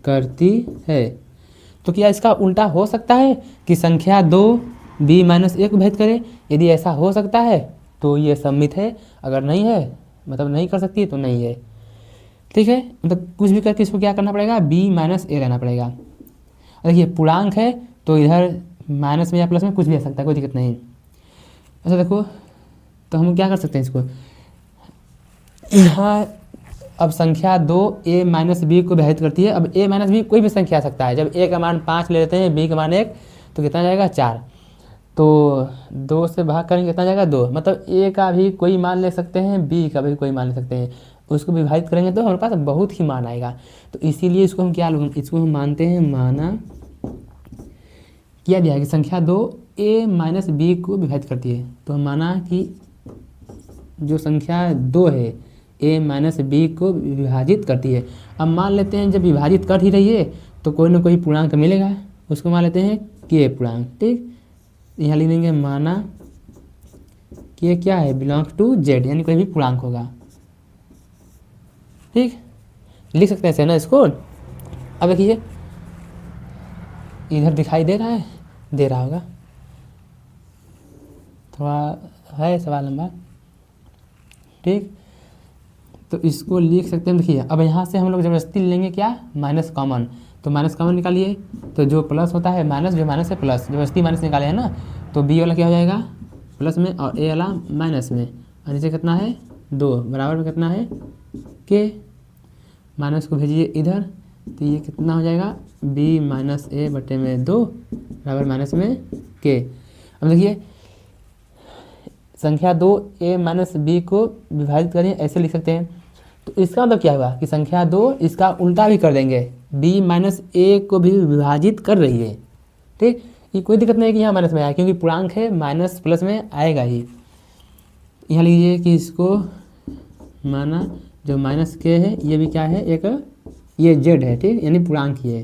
करती है। तो क्या इसका उल्टा हो सकता है कि संख्या 2 b माइनस ए को विभाजित करे? यदि ऐसा हो सकता है तो ये सममित है, अगर नहीं है मतलब नहीं कर सकती तो नहीं है, ठीक है। मतलब कुछ भी करके इसको क्या करना पड़ेगा, b माइनस ए रहना पड़ेगा। देखिए पूर्णांक है तो इधर माइनस में या प्लस में कुछ भी आ सकता है, कोई दिक्कत नहीं। अच्छा देखो, तो हम क्या कर सकते हैं इसको, यहाँ अब संख्या 2 a माइनस बी को विभाजित करती है। अब a माइनस बी कोई भी संख्या आ सकता है। जब a का मान 5 ले लेते हैं, b का मान 1, तो कितना जाएगा 4। तो 2 से भाग करेंगे कितना जाएगा 2। मतलब a का भी कोई मान ले सकते हैं, b का भी कोई मान ले सकते हैं। उसको विभाजित करेंगे तो हमारे पास बहुत ही मान आएगा। तो इसीलिए इसको हम क्या, इसको हम मानते हैं, माना किया गया कि संख्या 2 a माइनस बी को विभाजित करती है। तो हम माना कि जो संख्या 2 है a माइनस बी को विभाजित करती है। अब मान लेते हैं जब विभाजित कर ही रही है तो कोई ना कोई पूर्णांक मिलेगा, उसको मान लेते हैं k पूर्णांक, ठीक। यहाँ लिख देंगे माना k क्या है, बिलोंग्स टू z, यानी कोई भी पूर्णांक होगा, ठीक। लिख सकते हैं ना इसको। अब देखिए इधर दिखाई दे रहा है, दे रहा होगा, थोड़ा है सवाल लंबा, ठीक। तो इसको लिख सकते हैं। देखिए अब यहाँ से हम लोग जबरदस्ती लेंगे क्या, माइनस कॉमन। तो माइनस कॉमन निकालिए, तो जो प्लस होता है माइनस, जो माइनस है प्लस, जबरदस्ती माइनस निकाले है ना, तो बी वाला क्या हो जाएगा प्लस में और ए वाला माइनस में, और नीचे कितना है 2 बराबर में कितना है के। माइनस को भेजिए इधर, तो ये कितना हो जाएगा b माइनस ए बटे में 2 बराबर माइनस में के। अब देखिए संख्या 2 a माइनस बी को विभाजित करें, ऐसे लिख सकते हैं। तो इसका मतलब क्या हुआ कि संख्या 2 इसका उल्टा भी कर देंगे, b माइनस ए को भी विभाजित कर रही है, ठीक। ये कोई दिक्कत नहीं है कि यहाँ माइनस में आया, क्योंकि पूर्णांक है, माइनस प्लस में आएगा ही। यहाँ लीजिए कि इसको माना जो माइनस के है ये भी क्या है, एक ये z है, ठीक, यानी पूर्णांक ही है।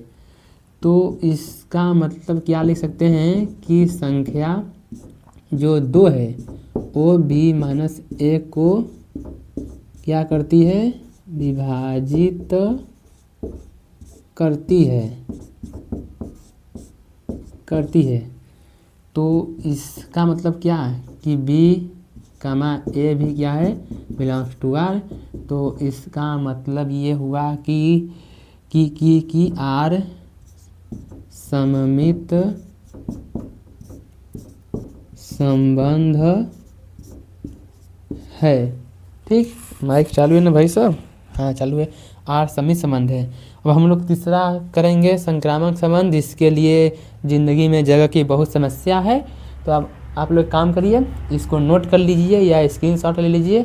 तो इसका मतलब क्या लिख सकते हैं कि संख्या जो 2 है वो b माइनस ए को क्या करती है, विभाजित करती है। तो इसका मतलब क्या है कि b कमा ए भी क्या है, बिलोंग्स टू r। तो इसका मतलब ये हुआ कि r सममित संबंध है, ठीक। माइक चालू है ना भाई साहब, हाँ चालू है। r सममित संबंध है। अब हम लोग तीसरा करेंगे संक्रामक संबंध। इसके लिए ज़िंदगी में जगह की बहुत समस्या है। तो अब आप लोग काम करिए, इसको नोट कर लीजिए या स्क्रीनशॉट ले लीजिए,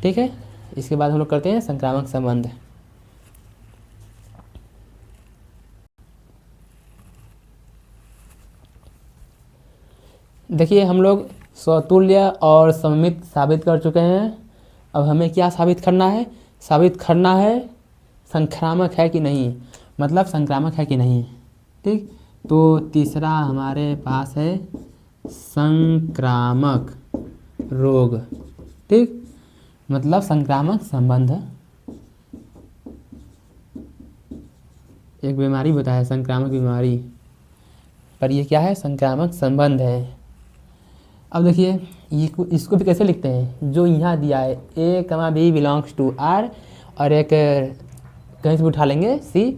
ठीक है। इसके बाद हम लोग करते हैं संक्रामक संबंध। देखिए हम लोग स्वतुल्य और सममित साबित कर चुके हैं। अब हमें क्या साबित करना है, साबित करना है संक्रामक है कि नहीं, मतलब संक्रामक है कि नहीं, ठीक। तो तीसरा हमारे पास है संक्रामक रोग, ठीक, मतलब संक्रामक संबंध। एक बीमारी बताया संक्रामक बीमारी, पर ये क्या है, संक्रामक संबंध है। अब देखिए इसको भी कैसे लिखते हैं, जो यहाँ दिया है a कमा बी बिलोंग्स टू r, और एक कहीं से उठा लेंगे c,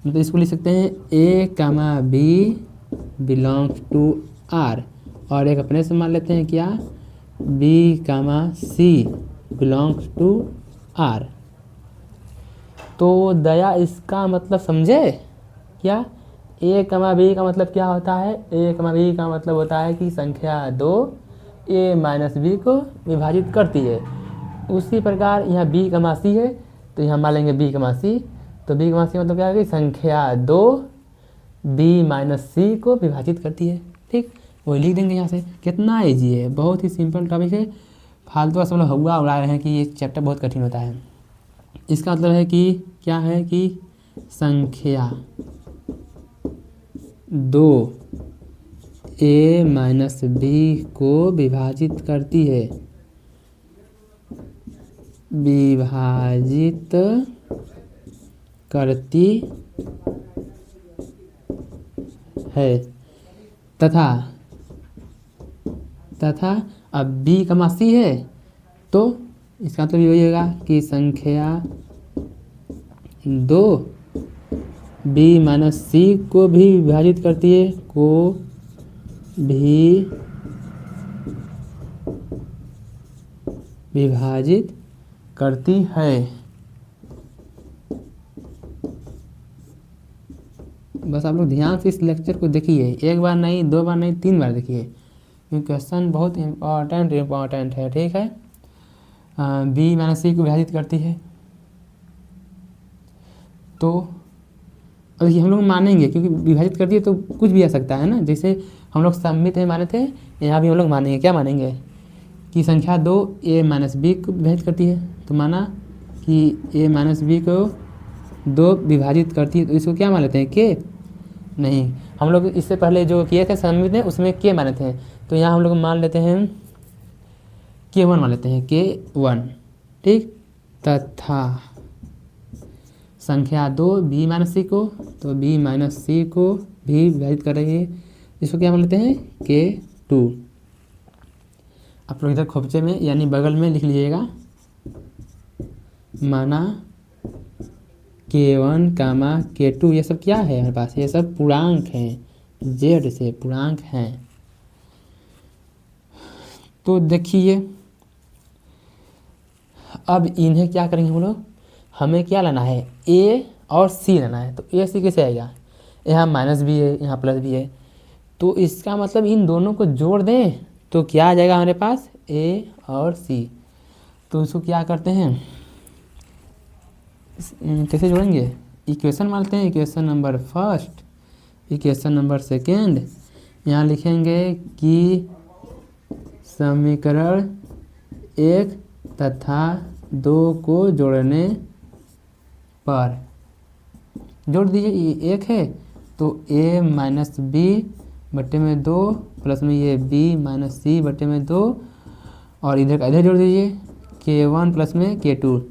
तो इसको लिख सकते हैं a कमा बी बिलोंग्स टू r, और एक अपने से मान लेते हैं क्या, b कमा c बिलोंग्स टू r। तो दया इसका मतलब समझे क्या, a कमा बी का मतलब क्या होता है, a कमा बी का मतलब होता है कि संख्या 2 a माइनस बी को विभाजित करती है। उसी प्रकार यहाँ b कमा c है, तो यहाँ मान लेंगे b कमा c। तो b कमा c मतलब क्या है कि संख्या 2 b माइनस c को विभाजित करती है, ठीक। वही लिख देंगे यहाँ से। कितना ईजी है, बहुत ही सिंपल टॉपिक है। फालतू सब लोग हवा उड़ा रहे हैं कि ये चैप्टर बहुत कठिन होता है। इसका मतलब है कि क्या है कि संख्या 2 a माइनस बी को विभाजित करती है, विभाजित करती है तथा अब b कमा c है तो इसका मतलब यही होगा कि संख्या 2 b माइनस c को भी विभाजित करती है, को भी विभाजित करती है। बस आप लोग ध्यान से इस लेक्चर को देखिए, एक बार नहीं, 2 बार नहीं, 3 बार देखिए, क्योंकि क्वेश्चन बहुत इम्पॉर्टेंट है। ठीक है, बी माइनस सी को विभाजित करती है तो अब देखिए हम लोग मानेंगे, क्योंकि विभाजित करती है तो कुछ भी आ सकता है ना। जैसे हम लोग सममित में माने थे, यहाँ भी हम लोग मानेंगे, क्या मानेंगे कि संख्या 2 a माइनस बी को विभाजित करती है, तो माना कि a माइनस बी को 2 विभाजित करती है, तो इसको क्या मान लेते हैं, के। नहीं, हम लोग इससे पहले जो किए थे सममित में उसमें के माने थे, तो यहाँ हम लोग मान लेते हैं k1 मान लेते हैं, k1। ठीक, तथा संख्या 2 b माइनस सी को, तो b माइनस सी को भी विभाजित कर रही है, इसको क्या मान लेते हैं, k2। आप लोग इधर खोपचे में यानी बगल में लिख लीजिएगा, माना k1 कामा k2, ये सब क्या है हमारे पास, ये सब पूर्णांक हैं, z से पूर्णांक हैं। तो देखिए अब इन्हें क्या करेंगे हम लोग, हमें क्या लाना है, a और c लाना है। तो a c कैसे आएगा, यहाँ माइनस भी है, यहाँ प्लस भी है, तो इसका मतलब इन दोनों को जोड़ दें तो क्या आ जाएगा हमारे पास, a और c। तो इसको क्या करते हैं, कैसे जोड़ेंगे, इक्वेशन मानते हैं, equation number first, equation number second. यहाँ लिखेंगे कि समीकरण 1 तथा 2 को जोड़ने पर, जोड़ दीजिए, ये 1 है तो a माइनस बी बटे में 2 प्लस में ये b माइनस सी बटे में 2, और इधर का इधर जोड़ दीजिए, k1 प्लस में k2।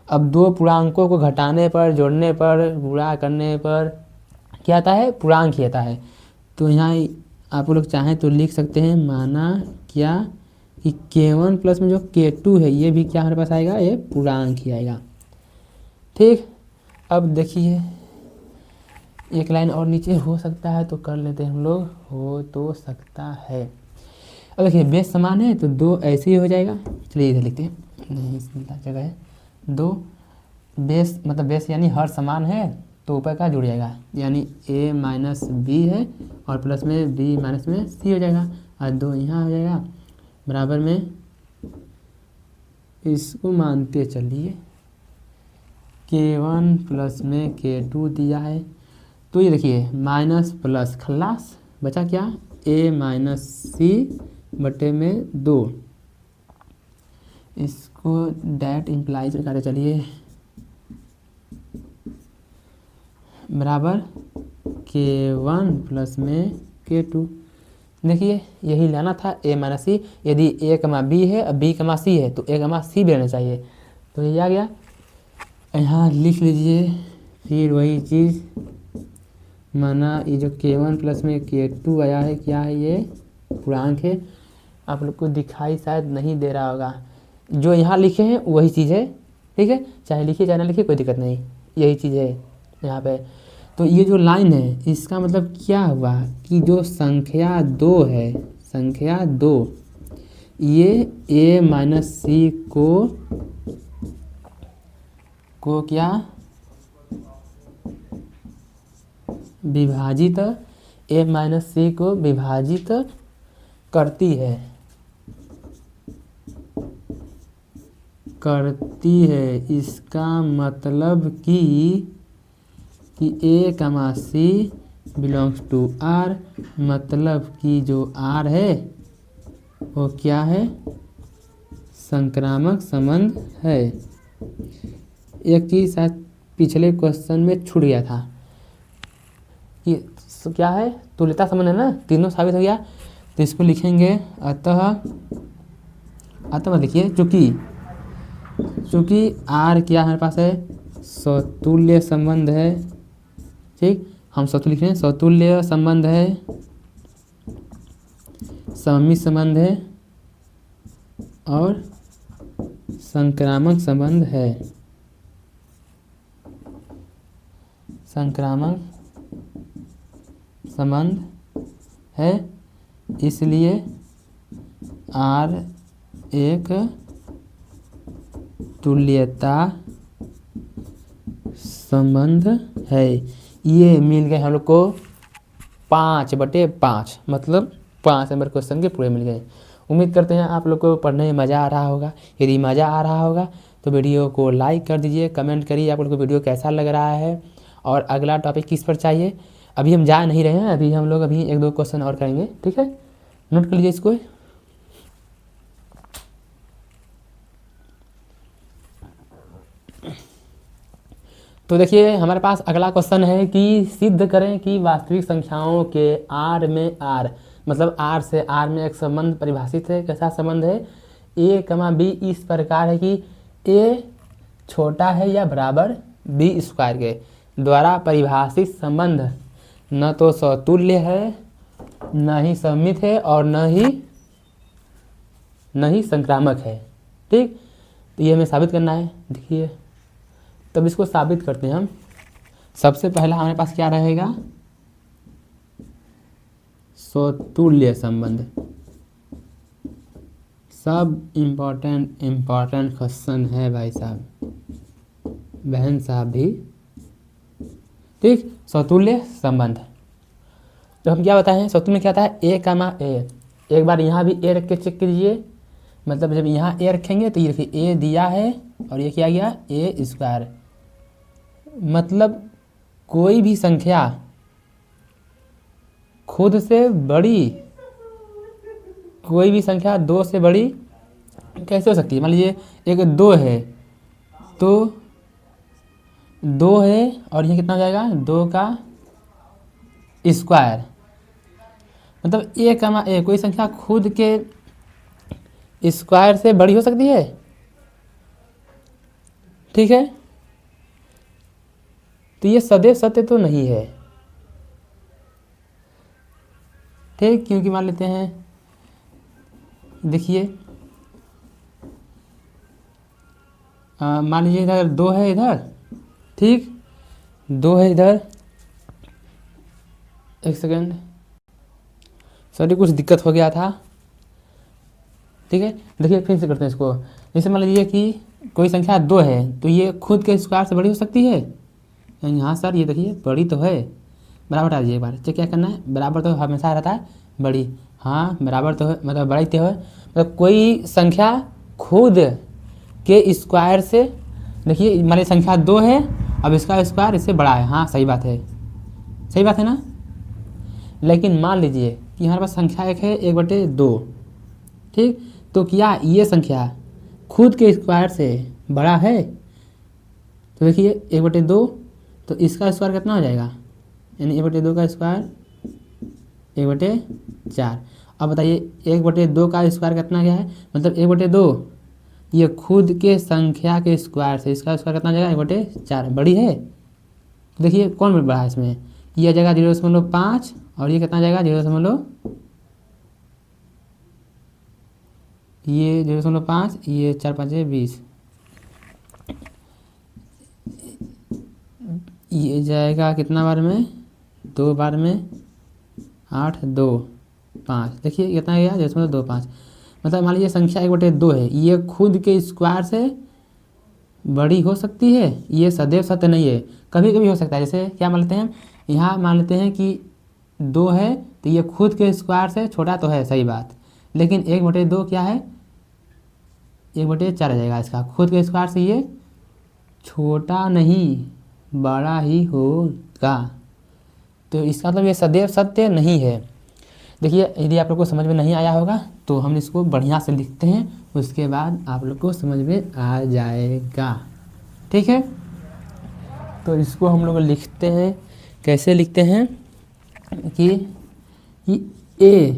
अब दो पूर्णांकों को घटाने पर, जोड़ने पर, गुणा करने पर क्या आता है, पूर्णांक ही आता है। तो यहाँ आप लोग चाहें तो लिख सकते हैं, माना क्या कि k1 प्लस में जो k2 है ये भी क्या हमारे पास आएगा, ये पूर्णांक ही आएगा। ठीक, अब देखिए एक लाइन और नीचे हो सकता है तो कर लेते हैं हम लोग, हो तो सकता है। अब देखिए बेस समान है तो 2 ऐसे ही हो जाएगा, चलिए इधर लिखते हैं, नहीं इसमें जगह है, 2 बेस मतलब बेस यानी हर समान है तो ऊपर का जुड़ जाएगा, यानी a माइनस बी है और प्लस में b माइनस में c हो जाएगा, और 2 यहाँ हो जाएगा, बराबर में इसको मानते चलिए k1 प्लस में k2 दिया है, तो ये देखिए माइनस प्लस खल्लास बचा क्या, a माइनस सी बटे में 2, इसको डैट इम्प्लाइज करते चलिए, बराबर k1 प्लस में k2। देखिए यही लाना था, a माइनस सी, यदि a कमा b है और b कमा c है तो a कमा c भी रहना चाहिए, तो ये आ गया। यहाँ लिख लीजिए फिर वही चीज़, माना ये जो k1 प्लस में k2 आया है, क्या है ये, पूर्णांक है। आप लोग को दिखाई शायद नहीं दे रहा होगा, जो यहाँ लिखे हैं वही चीज़ है। ठीक है, चाहे लिखिए चाहे ना लिखिए कोई दिक्कत नहीं, यही चीज़ है यहाँ पे। तो ये जो लाइन है इसका मतलब क्या हुआ कि जो संख्या 2 है, संख्या 2 ये a माइनस सी को क्या विभाजित, a माइनस सी को विभाजित करती है, इसका मतलब कि a कमा सी बिलोंग्स टू r, मतलब कि जो r है वो क्या है, संक्रामक संबंध है। एक चीज़ शायद पिछले क्वेश्चन में छूट गया था कि क्या है, तुल्यता संबंध है ना, तीनों साबित हो गया। तो इसको लिखेंगे अतः देखिए चूँकि चूँकि आर क्या हमारे पास है, समतुल्य संबंध है, ठीक, हम समतुल्य लिख रहे हैं, समतुल्य संबंध है, सममित संबंध है और संक्रामक संबंध है, संक्रामक संबंध है, इसलिए आर एक तुल्यता संबंध है। ये मिल गए हम लोग को 5/5, मतलब 5 नंबर क्वेश्चन के पूरे मिल गए। उम्मीद करते हैं आप लोग को पढ़ने में मज़ा आ रहा होगा। यदि मज़ा आ रहा होगा तो वीडियो को लाइक कर दीजिए, कमेंट करिए आप लोग को वीडियो कैसा लग रहा है और अगला टॉपिक किस पर चाहिए। अभी हम जा नहीं रहे हैं, अभी हम लोग अभी 1-2 क्वेश्चन और करेंगे, ठीक है, नोट कर लीजिए इसको। तो देखिए हमारे पास अगला क्वेश्चन है कि सिद्ध करें कि वास्तविक संख्याओं के आर में आर, मतलब आर से आर में एक संबंध परिभाषित है। कैसा संबंध है, a, b इस प्रकार है कि a छोटा है या बराबर b² के द्वारा परिभाषित संबंध न तो समतुल्य है, न ही सममित है और न ही संक्रामक है, ठीक। तो ये हमें साबित करना है। देखिए तब इसको साबित करते हैं हम। सबसे पहला हमारे पास क्या रहेगा, समतुल्य संबंध। सब इम्पोर्टेंट क्वेश्चन है भाई साहब, बहन साहब भी, ठीक। समतुल्य संबंध तो हम क्या बताएं, समतुल्य क्या आता है, a, एक बार यहाँ भी a रख के चेक कीजिए, मतलब जब यहाँ a रखेंगे तो ये देखिए a दिया है और ये क्या गया a², मतलब कोई भी संख्या खुद से बड़ी, कोई भी संख्या 2 से बड़ी कैसे हो सकती है। मान लीजिए एक 2 है, तो 2 है और ये कितना हो जाएगा 2 का स्क्वायर, मतलब a, कोई संख्या खुद के स्क्वायर से बड़ी हो सकती है, ठीक है। तो ये सदैव सत्य तो नहीं है, ठीक, क्योंकि मान लेते हैं, देखिए मान लीजिए इधर 2 है, इधर, ठीक, 2 है इधर, एक सेकेंड, सॉरी कुछ दिक्कत हो गया था, ठीक है। देखिए फिर से करते हैं इसको। जैसे मान लीजिए कि कोई संख्या 2 है, तो ये खुद के स्क्वायर से बड़ी हो सकती है। यहाँ सर ये देखिए बड़ी तो है, बराबर हटा दीजिए एक बार, चेक क्या करना है, बराबर तो हमेशा रहता है बड़ी, हाँ बराबर तो है, मतलब बड़ी तो है, मतलब कोई संख्या खुद के स्क्वायर से, देखिए मान लीजिए संख्या 2 है, अब इसका स्क्वायर इससे बड़ा है, हाँ सही बात है, सही बात है ना। लेकिन मान लीजिए कि हमारे पास संख्या एक है 1/2, ठीक, तो क्या ये संख्या खुद के स्क्वायर से बड़ा है, तो देखिए 1/2, तो इसका स्क्वायर कितना हो जाएगा, यानी 1/2 का स्क्वायर 1/4। अब बताइए 1/2 का स्क्वायर कितना क्या है, मतलब 1/2 ये खुद के संख्या के स्क्वायर से, इसका स्क्वायर कितना हो जाएगा 1/4, बड़ी है। तो देखिए कौन बड़ा है इसमें, ये जगह 0.5 और ये कितना जाएगा 0.5, ये 4 5 20, ये जाएगा कितना बार में, 2 बार में 8 2 5, देखिए कितना गया 0.25, मतलब मान लीजिए संख्या 1/2 है, ये खुद के स्क्वायर से बड़ी हो सकती है, ये सदैव सत्य नहीं है, कभी कभी हो सकता है। जैसे क्या मान लेते हैं, यहाँ मान लेते हैं कि 2 है, तो ये खुद के स्क्वायर से छोटा तो है, सही बात, लेकिन 1/2 क्या है 1/4 आ जाएगा, इसका खुद के स्क्वायर से ये छोटा नहीं बड़ा ही होगा, तो इसका मतलब ये सदैव सत्य नहीं है। देखिए यदि आप लोग को समझ में नहीं आया होगा तो हम इसको बढ़िया से लिखते हैं, उसके बाद आप लोग को समझ में आ जाएगा, ठीक है। तो इसको हम लोग लिखते हैं, कैसे लिखते हैं कि a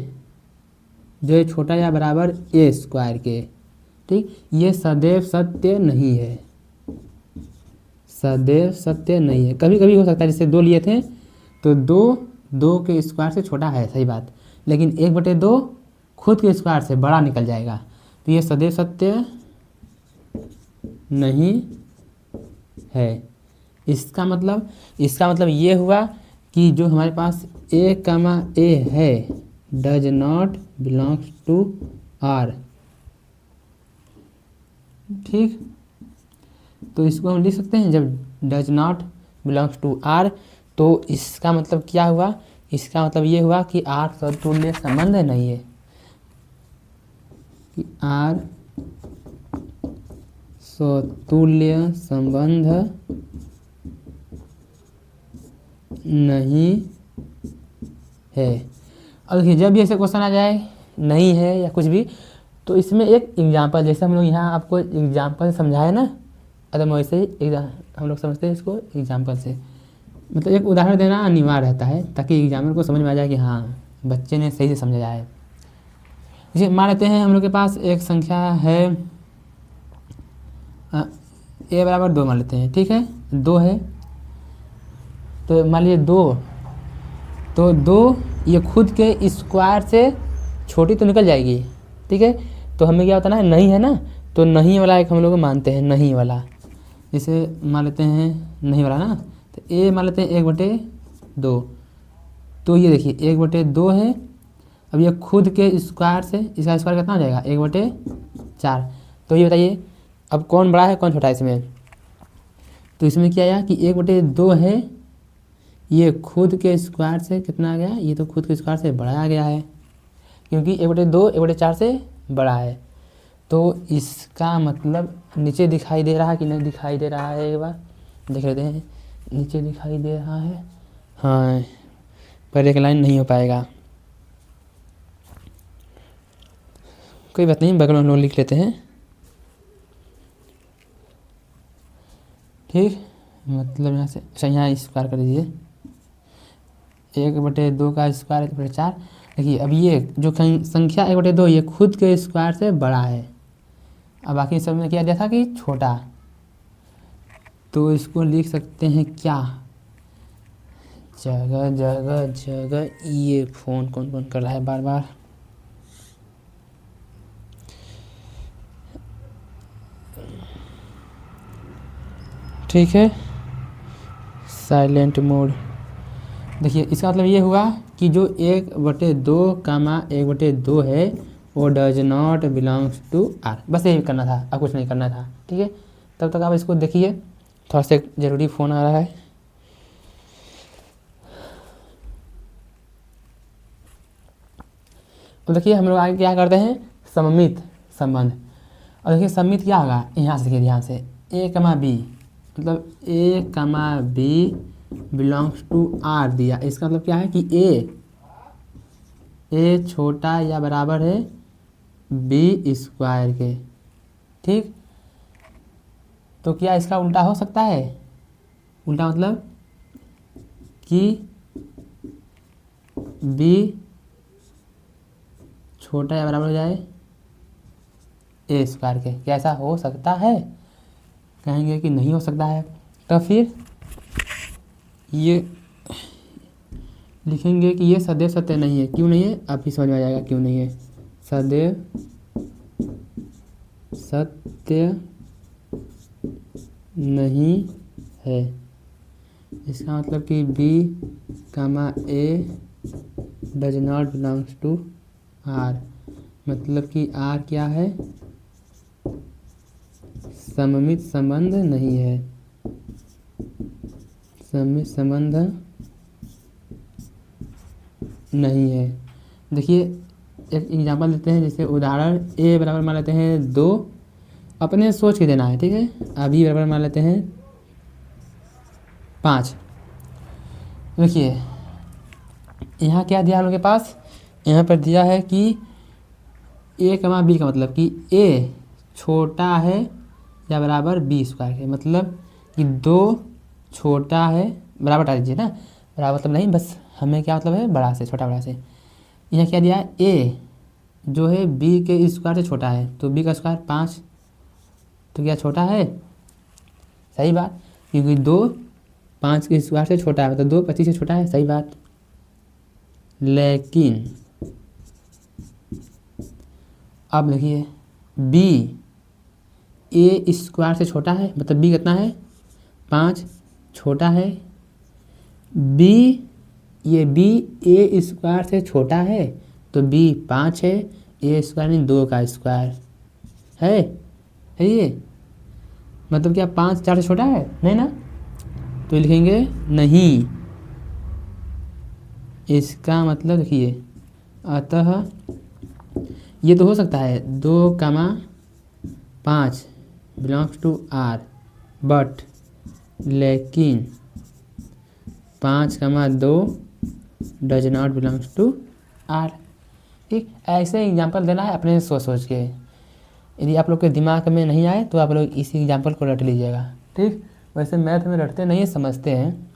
जो है छोटा या बराबर a² के, ठीक, ये सदैव सत्य नहीं है, सदैव सत्य नहीं है। कभी कभी हो सकता है, जैसे 2 लिए थे तो 2 के स्क्वायर से छोटा है, सही बात, लेकिन 1/2 खुद के स्क्वायर से बड़ा निकल जाएगा, तो ये सदैव सत्य नहीं है। इसका मतलब ये हुआ कि जो हमारे पास a, है does not belongs to R, ठीक। तो इसको हम लिख सकते हैं, जब does not belongs to R, तो इसका मतलब क्या हुआ, इसका मतलब ये हुआ कि R सतुल्य संबंध नहीं है, कि R सतुल्य संबंध नहीं है। और देखिए, जब भी ऐसे क्वेश्चन आ जाए नहीं है या कुछ भी, तो इसमें एक एग्जाम्पल, जैसे हम लोग यहाँ आपको एग्जाम्पल समझाए ना, अगर वैसे ही हम लोग समझते हैं इसको एग्जाम्पल से, मतलब एक उदाहरण देना अनिवार्य रहता है, ताकि एग्जामिनर को समझ में आ जाए कि हाँ बच्चे ने सही से समझा है। जैसे मान लेते हैं हम लोग के पास एक संख्या है a = 2 मान लेते हैं, ठीक है, 2 है, तो मान लीजिए 2, तो 2 ये खुद के स्क्वायर से छोटी तो निकल जाएगी, ठीक है, तो हमें क्या बताना है, नहीं है ना, तो नहीं वाला एक हम लोग मानते हैं, नहीं वाला, जैसे मान लेते हैं नहीं वाला ना, तो a मान लेते हैं 1/2, तो ये देखिए 1/2 है। अब ये खुद के स्क्वायर से, इसका स्क्वायर कितना हो जाएगा, 1/4। तो ये बताइए अब कौन बड़ा है कौन छोटा है इसमें, तो इसमें क्या आया कि 1/2 है, ये खुद के स्क्वायर से कितना आ गया, ये तो खुद के स्क्वायर से बड़ा आ गया है, क्योंकि 1/2 1/4 से बड़ा है। तो इसका मतलब नीचे दिखाई दे रहा है कि नहीं दिखाई दे रहा है, एक बार देख लेते हैं, नीचे दिखाई दे रहा है, हाँ, पर एक लाइन नहीं हो पाएगा, कोई बात नहीं, बगल में हम लोग लिख लेते हैं, ठीक, मतलब यहाँ से, अच्छा यहाँ स्क्वायर कर दीजिए, 1/2 का स्क्वायर 1/4। देखिए अब ये जो संख्या 1/2 ये खुद के स्क्वायर से बड़ा है, अब बाकी सब में क्या दिया था कि छोटा, तो इसको लिख सकते हैं क्या, जगह जगह जगह, ये फ़ोन कौन कौन कर रहा है बार बार, ठीक है, साइलेंट मोड। देखिए इसका मतलब ये हुआ कि जो 1/2 है वो does not belongs to R, बस यही करना था, अब कुछ नहीं करना था, ठीक है। तब तक आप इसको देखिए, थोड़ा सा ज़रूरी फ़ोन आ रहा है। तो देखिए हम लोग आगे क्या करते हैं, सममित संबंध, और देखिए सममित क्या होगा, यहाँ से देखिए ध्यान से, a, b, मतलब a, b belongs to R दिया, इसका मतलब क्या है कि a छोटा या बराबर है b स्क्वायर के, ठीक। तो क्या इसका उल्टा हो सकता है, उल्टा मतलब कि b छोटा या बराबर हो जाए a स्क्वायर के, क्या ऐसा हो सकता है, कहेंगे कि नहीं हो सकता है, तो फिर ये लिखेंगे कि ये सदैव सत्य नहीं है, क्यों नहीं है, आप ही समझ में आ जाएगा क्यों नहीं है, सदैव सत्य नहीं है। इसका मतलब कि b, a does not belongs to R, मतलब कि R क्या है, सममित संबंध नहीं है, सममित संबंध नहीं है। देखिए एक एग्जांपल देते हैं, जैसे उदाहरण a बराबर मान लेते हैं 2, अपने सोच के देना है, ठीक है, अभी बराबर मान लेते हैं 5। देखिए यहाँ क्या दिया हम लोग के पास, यहाँ पर दिया है कि a, b का मतलब कि a छोटा है या बराबर b स्क्वायर के, मतलब कि 2 छोटा है, बराबर डाल दीजिए ना, बराबर मतलब नहीं, बस हमें क्या मतलब है, बड़ा से छोटा बड़ा से। यहाँ क्या दिया है, जो है बी के स्क्वायर से छोटा है, तो बी का स्क्वायर 5, तो क्या छोटा है? सही बात, क्योंकि 2 5 के स्क्वायर से छोटा है, तो 2 25 से छोटा है। सही बात। लेकिन अब देखिए बी ए स्क्वायर से छोटा है, मतलब बी कितना है? 5 छोटा है। बी ये बी ए स्क्वायर से छोटा है, तो बी 5 है, ए स्क्वायर नहीं 2 का स्क्वायर है ये, मतलब क्या 5 4 से छोटा है? नहीं ना, तो लिखेंगे नहीं। इसका मतलब देखिए, अतः ये तो हो सकता है 2,5 बिलोंग्स टू आर, बट लेकिन 5,2 does not belongs to R. ठीक, ऐसे एग्जाम्पल देना है अपने सोच सोच के। यदि आप लोग के दिमाग में नहीं आए तो आप लोग इसी एग्जाम्पल को रट लीजिएगा। ठीक, वैसे मैथ में रटते नहीं, समझते हैं।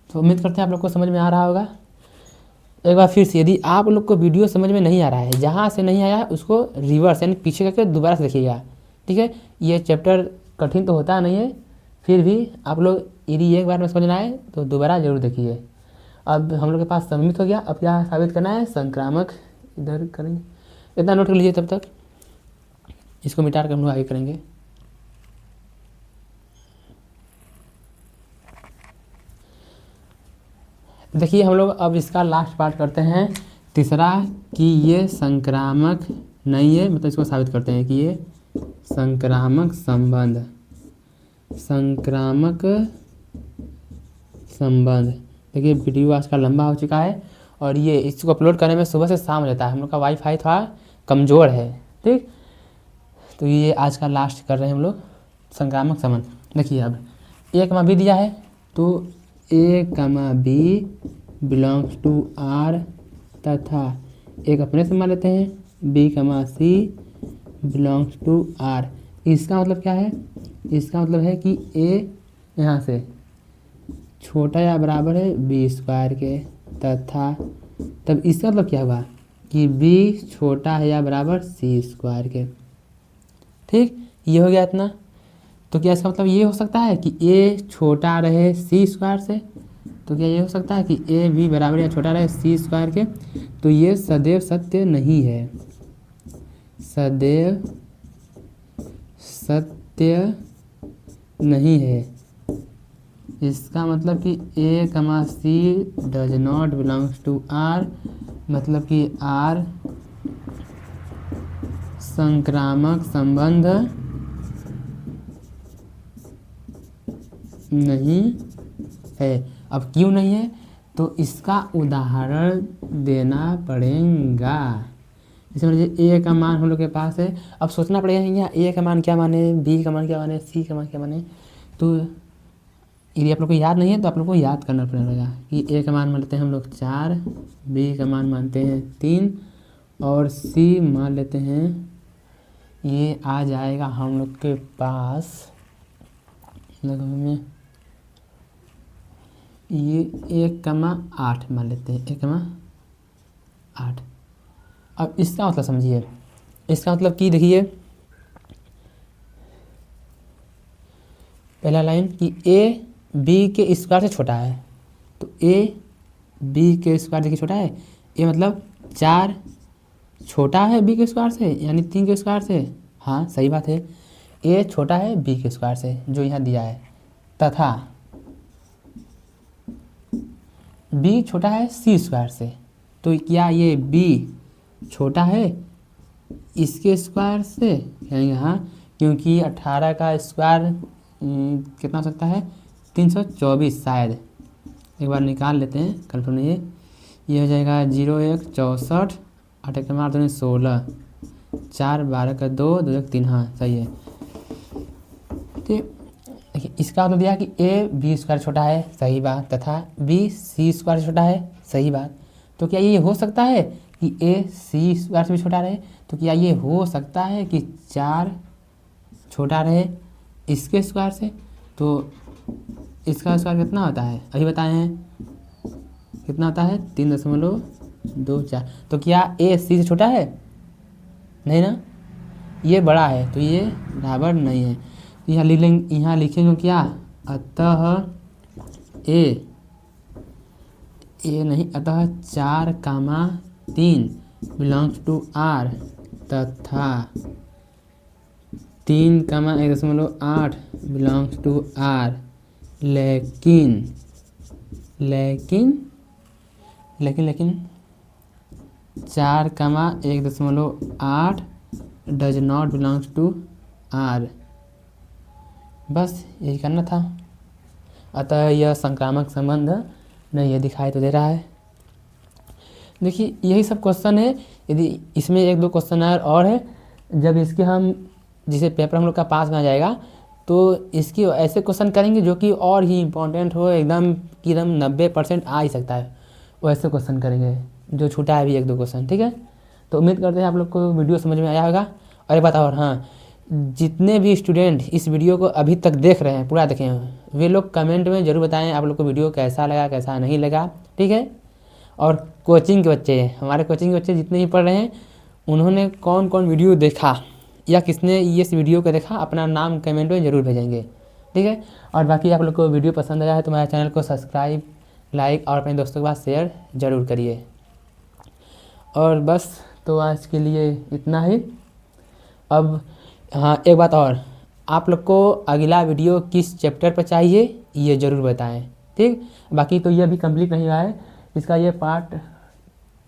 तो उम्मीद करते हैं आप लोग को समझ में आ रहा होगा। एक बार फिर से, यदि आप लोग को वीडियो समझ में नहीं आ रहा है, जहाँ से नहीं आया उसको रिवर्स यानी पीछे करके दोबारा से देखिएगा। ठीक है, ये चैप्टर कठिन तो होता नहीं है, फिर भी आप लोग यदि एक बार में समझ ना आए तो दोबारा जरूर देखिए। अब हम लोग के पास सममित हो गया, अब क्या साबित करना है? संक्रामक। इधर करेंगे, इतना नोट कर लीजिए, तब तक इसको मिटा कर हम लोग आगे करेंगे। देखिए हम लोग अब इसका लास्ट पार्ट करते हैं, तीसरा, कि ये संक्रामक नहीं है, मतलब इसको साबित करते हैं कि ये संक्रामक संबंध, संक्रामक संबंध। देखिए वीडियो आज का लंबा हो चुका है और ये इसको अपलोड करने में सुबह से शाम रहता है, हम लोग का वाईफाई थोड़ा कमज़ोर है। ठीक, तो ये आज का लास्ट कर रहे हैं हम लोग, संक्रामक संबंध। देखिए अब ए कमा बी दिया है, तो ए कमा बी बिलोंग्स टू आर, तथा एक अपने से मान लेते हैं बी कमा सी बिलोंग्स टू आर। इसका मतलब क्या है? इसका मतलब है कि ए यहाँ से छोटा या बराबर है बी स्क्वायर के, तथा तब इसका मतलब क्या हुआ कि बी छोटा है या बराबर सी स्क्वायर के। ठीक, ये हो गया इतना। तो क्या इसका मतलब ये हो सकता है कि ए छोटा रहे सी स्क्वायर से? तो क्या ये हो सकता है कि ए बी बराबर या छोटा रहे सी स्क्वायर के? तो ये सदैव सत्य नहीं है, सदैव सत्य नहीं है। इसका मतलब कि A comma C does not belongs to R, मतलब कि आर संक्रामक संबंध नहीं है। अब क्यों नहीं है? तो इसका उदाहरण देना पड़ेगा। जैसे समझिए ए का मान हम लोग के पास है, अब सोचना पड़ेगा यहाँ ए का मान क्या माने, बी का मान क्या माने, सी का मान क्या माने। तो यदि आप लोग को याद नहीं है तो आप लोग को याद करना पड़ेगा कि ए का मान मानते हैं हम लोग 4, बी का मान मानते हैं 3 और सी मान लेते हैं, ये आ जाएगा हम लोग के पास लगभग में ये 1,8 मान लेते हैं, 1,8। अब इसका मतलब समझिए, इसका मतलब कि देखिए पहला लाइन कि ए बी के स्क्वायर से छोटा है, तो ए बी के स्क्वायर देखिए छोटा है, ये मतलब 4 छोटा है बी के स्क्वायर से यानी 3 के स्क्वायर से। हाँ सही बात है, ए छोटा है बी के स्क्वायर से जो यहाँ दिया है, तथा बी छोटा है सी स्क्वायर से। तो क्या ये बी छोटा है इसके स्क्वायर से? यानी हाँ, क्योंकि 18 का स्क्वायर कितना हो सकता है? 324 शायद। एक बार निकाल लेते हैं, कन्फर्म नहीं है। ये हो जाएगा 0 1 64, 8 1 मार 2 16, 4 12 का 2 2 1 3। हाँ सही है। ठीक, देखिए इसका मतलब दिया कि ए बी स्क्वायर छोटा है, सही बात, तथा बी सी स्क्वायर छोटा है, सही बात। तो क्या ये हो सकता है कि ए सी स्क्वायर से भी छोटा रहे? तो क्या ये हो सकता है कि 4 छोटा रहे इसके स्क्वायर से? तो इसका स्क्वायर कितना होता है? अभी बताए हैं कितना होता है? 3.8 2 4। तो क्या ए सी से छोटा है? नहीं ना, ये बड़ा है तो ये बराबर नहीं है। यहाँ लिखेंगे क्या, अतः ए नहीं, अतः 4,3 बिलोंग्स टू आर तथा 3,1.8 बिलोंग्स टू आर। लेकिन 4,1.8 does not belongs to R. बस यही करना था। अतः यह संक्रामक संबंध नहीं है, दिखाई तो दे रहा है। देखिए यही सब क्वेश्चन है। यदि इसमें 1-2 क्वेश्चन और है, जब इसके हम जिसे पेपर हम लोग का पास में आ जाएगा तो इसकी ऐसे क्वेश्चन करेंगे जो कि और ही इम्पोर्टेंट हो, एकदम 90% आ ही सकता है, वैसे क्वेश्चन करेंगे। जो छूटा है भी 1-2 क्वेश्चन, ठीक है। तो उम्मीद करते हैं आप लोग को वीडियो समझ में आया होगा। और एक बात और, हाँ, जितने भी स्टूडेंट इस वीडियो को अभी तक देख रहे हैं, पूरा देखे हैं, वे लोग कमेंट में ज़रूर बताएं आप लोग को वीडियो कैसा लगा कैसा नहीं लगा, ठीक है। और कोचिंग के बच्चे, हमारे कोचिंग के बच्चे जितने भी पढ़ रहे हैं, उन्होंने कौन कौन वीडियो देखा या किसने इस वीडियो को देखा, अपना नाम कमेंट में ज़रूर भेजेंगे, ठीक है। और बाकी आप लोग को वीडियो पसंद आया है तो हमारे चैनल को सब्सक्राइब, लाइक और अपने दोस्तों के पास शेयर ज़रूर करिए। और बस तो आज के लिए इतना ही। अब हाँ, एक बात और, आप लोग को अगला वीडियो किस चैप्टर पर चाहिए ये ज़रूर बताएं, ठीक। बाकी तो ये अभी कंप्लीट नहीं हुआ है, इसका ये पार्ट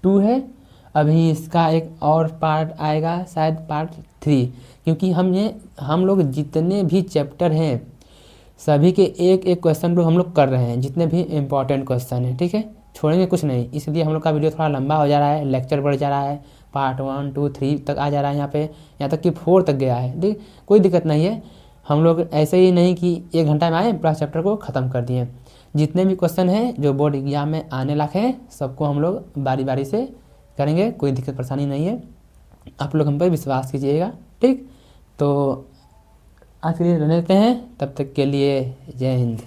2 है। अभी इसका एक और पार्ट आएगा, शायद पार्ट 3, क्योंकि हम लोग जितने भी चैप्टर हैं सभी के एक क्वेश्चन को हम लोग कर रहे हैं, जितने भी इम्पोर्टेंट क्वेश्चन हैं, ठीक है, छोड़ेंगे कुछ नहीं। इसलिए हम लोग का वीडियो थोड़ा लंबा हो जा रहा है, लेक्चर बढ़ जा रहा है, पार्ट 1 2 3 तक आ जा रहा है, यहाँ तक कि 4 तक गया है, ठीक। कोई दिक्कत नहीं है, हम लोग ऐसे ही नहीं कि 1 घंटा में आए पूरा चैप्टर को ख़त्म कर दिए। जितने भी क्वेश्चन हैं जो बोर्ड एग्जाम में आने लायक हैं सबको हम लोग बारी बारी से करेंगे, कोई दिक्कत परेशानी नहीं है। आप लोग हम पर विश्वास कीजिएगा, ठीक। तो आज के लिए रहने देते हैं, तब तक के लिए जय हिंद।